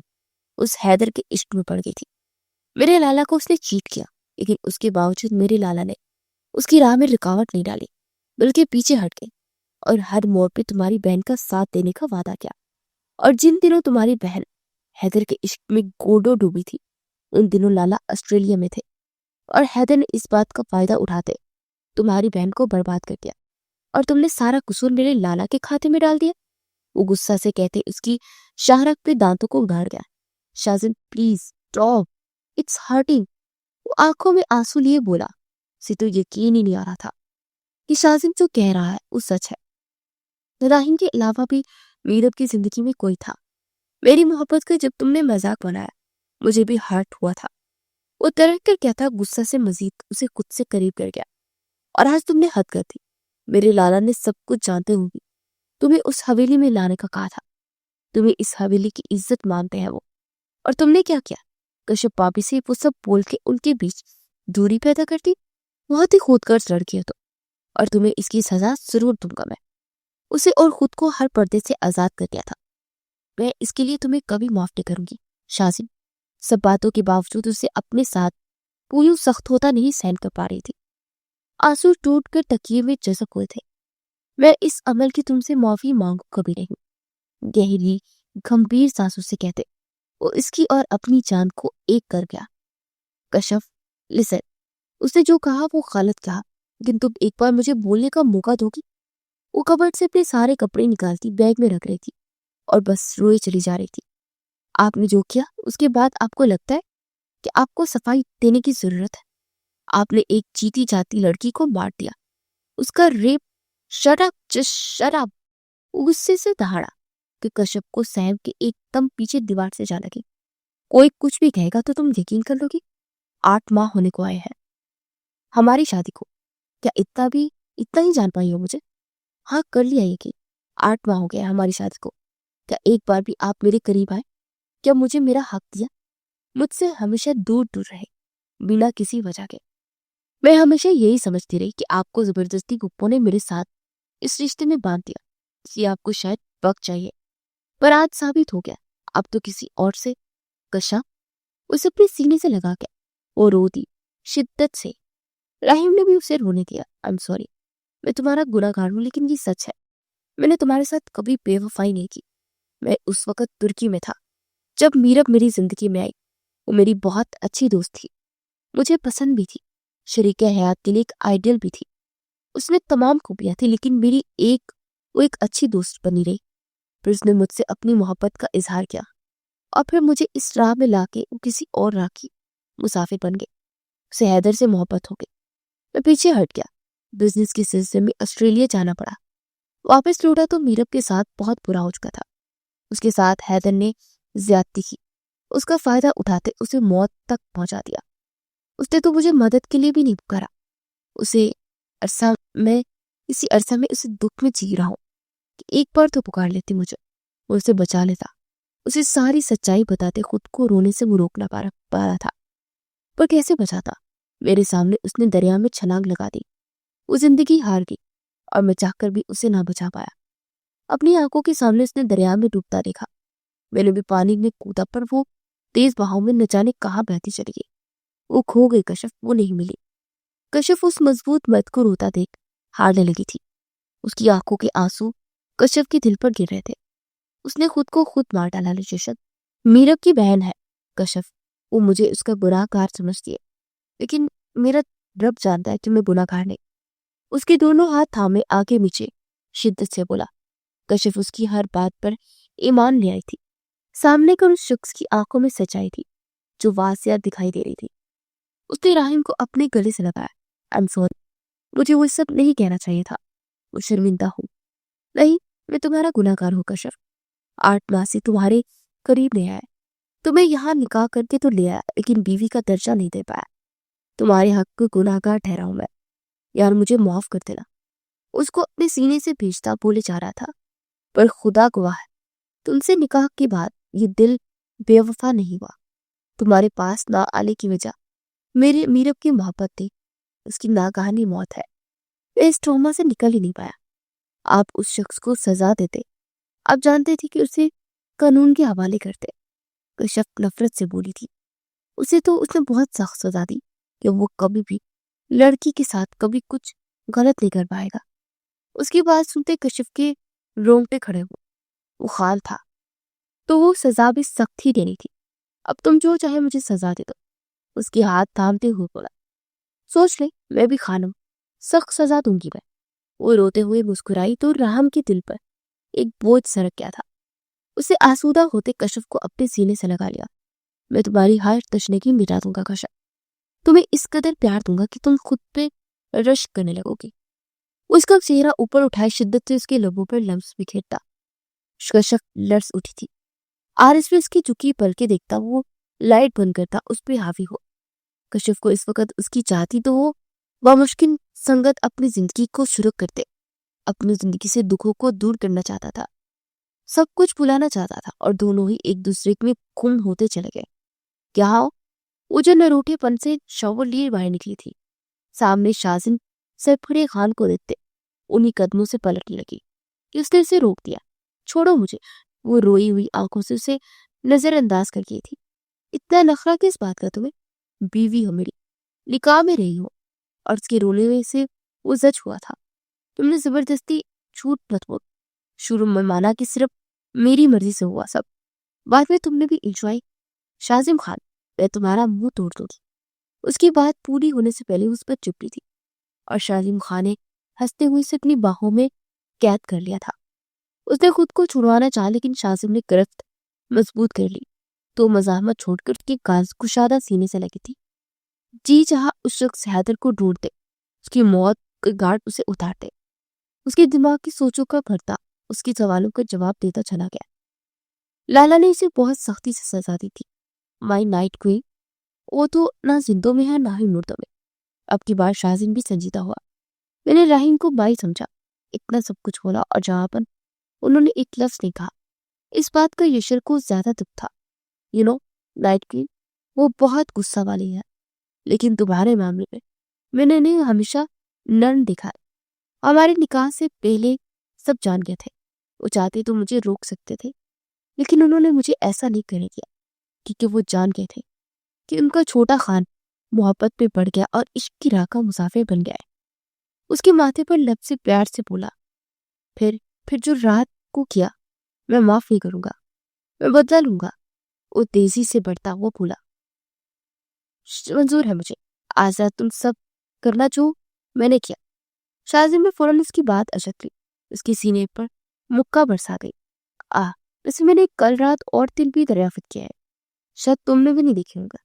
Speaker 1: اس حیدر کے عشق میں پڑ گئی تھی۔ میرے لالا کو اس نے چیٹ کیا لیکن اس کے باوجود میرے لالا نے اس کی راہ میں رکاوٹ نہیں ڈالی بلکہ پیچھے ہٹ گئے اور ہر موڑ پہ تمہاری بہن کا ساتھ دینے کا وعدہ کیا۔ اور جن دنوں تمہاری بہن حیدر کے عشق میں گوڈو ڈوبی تھی ان دنوں لالا آسٹریلیا میں تھے اور حیدر نے اس بات کا فائدہ اٹھاتے تمہاری بہن کو برباد کر دیا اور تم نے سارا قصور میرے لالا کے کھاتے میں ڈال دیا۔ وہ غصہ سے کہتے اس کی شاہرگ پہ دانتوں کو اگاڑ گیا۔ شازن پلیز اسٹاپ، اٹس ہرٹنگ۔ وہ آنکھوں میں آنسو لیے بولا۔ اسے تو یقین ہی نہیں آ رہا تھا کہ شازن جو کہہ رہا ہے وہ سچ ہے۔ راہیم کے علاوہ بھی میرب کی زندگی میں کوئی تھا۔ میری محبت کا جب تم نے مذاق بنایا مجھے بھی ہرٹ ہوا تھا۔ وہ ترک کر کیا تھا، غصہ سے مزید اسے خود سے قریب کر گیا۔ اور آج تم نے حد کر دی۔ میرے لالا نے سب کچھ جانتے ہوں گی تمہیں اس حویلی میں لانے کا کہا تھا۔ تمہیں اس حویلی کی عزت مانتے ہیں وہ، اور تم نے کیا کیا؟ کشپ پاپی سے وہ سب بول کے ان کے بیچ دوری پیدا کرتی۔ بہت ہی خود غرض لڑکی ہے تو، اور تمہیں اس کی سزا ضرور دوں گا میں۔ اسے اور خود کو ہر پردے سے آزاد کر دیا تھا۔ میں اس کے لیے تمہیں کبھی معاف نہیں کروں گی شازن۔ سب باتوں کے باوجود اسے اپنے ساتھ پویوں سخت ہوتا نہیں سہن کر پا رہی تھی۔ آنسو ٹوٹ کر تکیے میں جذب ہوئے تھے۔ میں اس عمل کی تم سے معافی مانگوں کبھی نہیں، گہری گمبھیر سانسوں سے کہتے وہ اس کی اور اپنی جان کو ایک کر گیا۔ کشف لسن، اس نے جو کہا وہ غلط کہا، لیکن تم ایک بار مجھے بولنے کا موقع دو گی؟ وہ کبرڈ سے اپنے سارے کپڑے نکالتی بیگ میں رکھ رہی تھی اور بس روئے چلی جا رہی تھی۔ آپ نے جو کیا اس کے بعد آپ کو لگتا ہے کہ آپ کو صفائی دینے کی ضرورت ہے؟ آپ نے ایک جیتی جاتی لڑکی کو مار دیا، اس کا rape. Shut up, just shut up. وہ غصے سے دہاڑا کہ کشپ کو سیم کے ایک دم پیچھے دیوار سے جا لگی۔ کوئی کچھ بھی کہے گا تو تم یقین کر لو گی؟ 8 ماہ ہونے کو آئے ہیں ہماری شادی کو، کیا اتنا ہی جان پائی ہو مجھے؟ ہاں کر لیا یقین، 8 ماہ ہو گیا ہماری شادی کو۔ کیا ایک بار بھی آپ میرے قریب آئے؟ کیا مجھے میرا حق دیا؟ مجھ سے ہمیشہ دور دور رہے بنا کسی وجہ کے۔ میں ہمیشہ یہی سمجھتی رہی کہ آپ کو زبردستی گپوں نے میرے ساتھ اس رشتے میں باندھ دیا، اس لیے آپ کو شاید وقت چاہیے، پر آج ثابت ہو گیا اب تو کسی اور سے۔ کشا اسے اپنے سینے سے لگا کے وہ رو دی شدت سے۔ راہیم نے بھی اسے رونے دیا۔ I'm sorry، میں تمہارا گناہ گار ہوں، لیکن یہ سچ ہے، میں نے تمہارے ساتھ کبھی بے وفائی نہیں کی۔ میں اس وقت ترکی میں تھا جب میرب میری زندگی میں آئی۔ وہ میری بہت اچھی دوست تھی، مجھے پسند بھی تھی، شریک حیات کے لیے ایک آئیڈیل بھی تھی۔ اس میں تمام خوبیاں تھی، لیکن وہ ایک اچھی دوست بنی رہی۔ پھر اس نے مجھ سے اپنی محبت کا اظہار کیا، اور پھر مجھے اس راہ میں لا کے وہ کسی اور راہ کی مسافر بن گئے۔ اسے حیدر سے محبت ہو گئی۔ میں پیچھے ہٹ گیا، بزنس کے سلسلے میں آسٹریلیا جانا پڑا۔ واپس لوٹا تو میرب کے ساتھ بہت برا ہو چکا تھا۔ اس کے ساتھ حیدر نے زیادتی کی، اس کا فائدہ اٹھاتے اسے موت تک پہنچا دیا۔ اس نے تو مجھے مدد کے لیے بھی نہیں پکارا۔ اسی عرصہ میں اسے دکھ میں جی رہا ہوں کہ ایک بار تو پکار لیتی مجھے، وہ اسے بچا لیتا، اسے ساری سچائی بتاتے خود کو رونے سے وہ روک نہ پا رہا تھا۔ پر کیسے بچاتا؟ میرے سامنے اس نے دریا میں چھلانگ لگا دی۔ وہ زندگی ہار گئی، اور میں چاہ کر بھی اسے نہ بچا پایا۔ اپنی آنکھوں کے سامنے اس نے دریا میں ڈوبتا دیکھا۔ میں نے بھی پانی میں کودا، پر وہ تیز بہاؤ میں نہ جانے کہاں بہتی چلی گئی۔ وہ کھو گئی کشف، وہ نہیں ملی۔ کشف اس مضبوط مرد کو روتا دیکھ ہارنے لگی تھی۔ اس کی آنکھوں کے آنسو کشف کے دل پر گر رہے تھے۔ اس نے خود کو خود مار ڈالا۔ لجشت میرب کی بہن ہے کشف، وہ مجھے اس کا گناہ گار سمجھتی ہے، لیکن میرا رب جانتا ہے کہ میں گناہ گار نہیں۔ اس کے دونوں ہاتھ تھامے آگے پیچھے شدت سے بولا۔ کشف اس کی ہر بات پر ایمان لے آئی تھی۔ سامنے کر اس شخص کی آنکھوں میں سچائی تھی جو واضح دکھائی دے رہی تھی۔ اس نے راہیم کو اپنے گلے سے لگایا۔ I'm sorry، مجھے وہ سب نہیں کہنا چاہیے تھا، وہ شرمندہ ہوں۔ نہیں، میں تمہارا گناہ گار ہوں کشف۔ 8 ماہ سے تمہارے قریب نہیں آیا، تمہیں یہاں نکاح کر کے تو لے آیا، لیکن بیوی کا درجہ نہیں دے پایا۔ تمہارے حق کو گناہ گار ٹھہرا ہوں میں، یار مجھے معاف کر دینا۔ اس کو اپنے سینے سے بھیجتا بولے جا رہا تھا، پر خدا گواہ ہے تم سے نکاح کے بعد یہ دل بے وفا نہیں ہوا۔ تمہارے پاس نہ آنے کی وجہ میرے میرب کی محبت تھی، اس کی ناگہانی موت ہے۔ میں اس ٹروما سے نکل ہی نہیں پایا۔ آپ اس شخص کو سزا دیتے، آپ جانتے تھے کہ اسے قانون کے حوالے کرتے۔ کشف نفرت سے بولی تھی۔ اسے تو اس نے بہت سخت سزا دی کہ وہ کبھی بھی لڑکی کے ساتھ کبھی کچھ غلط نہیں کر پائے گا۔ اس کی بات سنتے کشف کے رونگٹے کھڑے ہوئے۔ وہ خال تھا تو وہ سزا بھی سخت ہی دینی تھی۔ اب تم جو چاہے مجھے سزا دے دو، اس کے ہاتھ تھامتے ہوئے بولا۔ سوچ لے، میں بھی خانم، سخت سزا دوں گی میں، وہ روتے ہوئے مسکرائی تو راہم کے دل پر ایک بوجھ سرک گیا تھا۔ اسے آسودہ ہوتے کشف کو اپنے سینے سے لگا لیا۔ میں تمہاری ہر تشنگی مٹا دوں گا کشف، تمہیں اس قدر پیار دوں گا کہ تم خود پہ رشک کرنے لگو گی۔ اس کا چہرہ اوپر اٹھائے شدت سے اس کے لبوں پر لمس بکھیرتا۔ کشف لرز اٹھی تھی۔ عارض میں اس کی جھکی پلکیں دیکھتا وہ لائٹ بند کرتا اس پہ حاوی ہو۔ کشف کو اس وقت اس کی چاہتی تو وہ بامشکل سنگت اپنی زندگی کو شروع کرتے، اپنی زندگی سے دکھوں کو دور کرنا چاہتا تھا، سب کچھ بلانا چاہتا تھا، اور دونوں ہی ایک دوسرے میں گم ہوتے چلے گئے۔ کیا ہو؟ وہ جو نروٹے پن سے شاور لیے باہر نکلی تھی، سامنے شازن سرپھڑے خان کو دیکھتے انہی قدموں سے پلٹنے لگی کہ اس نے اسے روک دیا۔ چھوڑو مجھے، وہ روئی ہوئی آنکھوں سے اسے نظر انداز کر گئی تھی۔ اتنا نخرہ کس بات کا تمہیں؟ بیوی ہو میری، نکاح میں رہی ہو۔ اور اس کے رونے ہوئے سے وہ زج ہوا تھا۔ تم نے زبردستی جھوٹ مت بول، شروع میں مانا کہ صرف میری مرضی سے ہوا سب، بعد میں تم نے بھی الجھائی۔ شازم خان، میں تمہارا منہ توڑ دوں گی۔ اس کی بات پوری ہونے سے پہلے اس پر چپڑی تھی، اور شازم خان نے ہنستے ہوئے سے اپنی باہوں میں قید کر لیا تھا۔ اس نے خود کو چھڑوانا چاہا، لیکن شازم نے گرفت مضبوط کر لی تو مزاحمت چھوڑ کر اس کی کشادہ سینے سے لگی تھی۔ جی چاہا اس شخص حیدر کو ڈھونڈتے، اس کی موت کے گارڈ اسے اتارتے۔ اس کے دماغ کی سوچوں کا بھرتا اس کے سوالوں کا جواب دیتا چلا گیا۔ لالا نے اسے بہت سختی سے سزا دی تھی، مائی نائٹ کوئن۔ وہ تو نہ زندوں میں ہے نہ ہی مردوں میں۔ اب کی بار شازم بھی سنجیدہ ہوا۔ میں نے راہیم کو بائی سمجھا، اتنا سب کچھ بولا، اور جہاں پر انہوں نے ایک لفظ نہیں کہا۔ اس بات کا یشر کو زیادہ دکھ تھا۔ نائٹ کوئن، وہ بہت غصہ والی ہے، لیکن تمہارے معاملے میں نے انہیں ہمیشہ نرم دیکھا ہے۔ ہمارے نکاح سے پہلے سب جان گئے تھے، وہ چاہتے تو مجھے روک سکتے تھے، لیکن انہوں نے مجھے ایسا نہیں کرنے دیا، کیونکہ وہ جان گئے تھے کہ ان کا چھوٹا خان محبت پہ بڑھ گیا اور عشق کی راہ کا مسافر بن گیا ہے۔ اس کے ماتھے پر لب سے پیار سے بولا، پھر جو رات کو کیا میں معاف نہیں کروں گا، میں بدلا لوں گا۔ وہ تیزی سے بڑھتا وہ بولا، منظور ہے مجھے، آزاد تم سب کرنا جو میں نے کیا۔ شازم نے فوراً اس کی بات اچک لی، اس کے سینے پر مکہ برسا گئی۔ ویسے میں نے کل رات اور دل بھی دریافت کیا ہے، شاید تم نے بھی نہیں دیکھے ہوگا۔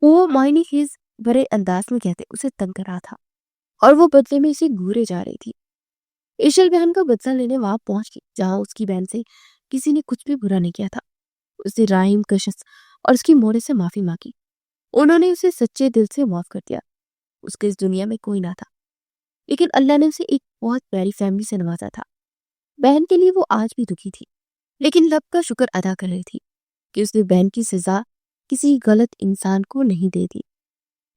Speaker 1: وہ معنی خیز بھرے انداز میں کہتے اسے تنگ کر رہا تھا، اور وہ بدلے میں اسے گھورے جا رہی تھی۔ ایشل بہن کا بدلہ لینے وہاں پہنچ گئی جہاں اس کی بہن سے کسی نے کچھ بھی برا نہیں کیا تھا۔ اس نے راہیم، کشش اور اس کی موڑے سے معافی مانگی۔ انہوں نے اسے سچے دل سے معاف کر دیا۔ اس کے اس دنیا میں کوئی نہ تھا، لیکن اللہ نے اسے ایک بہت پیاری فیملی سے نوازا تھا۔ بہن کے لیے وہ آج بھی دکھی تھی، لیکن رب کا شکر ادا کر رہی تھی کہ اس نے بہن کی سزا کسی غلط انسان کو نہیں دے دی۔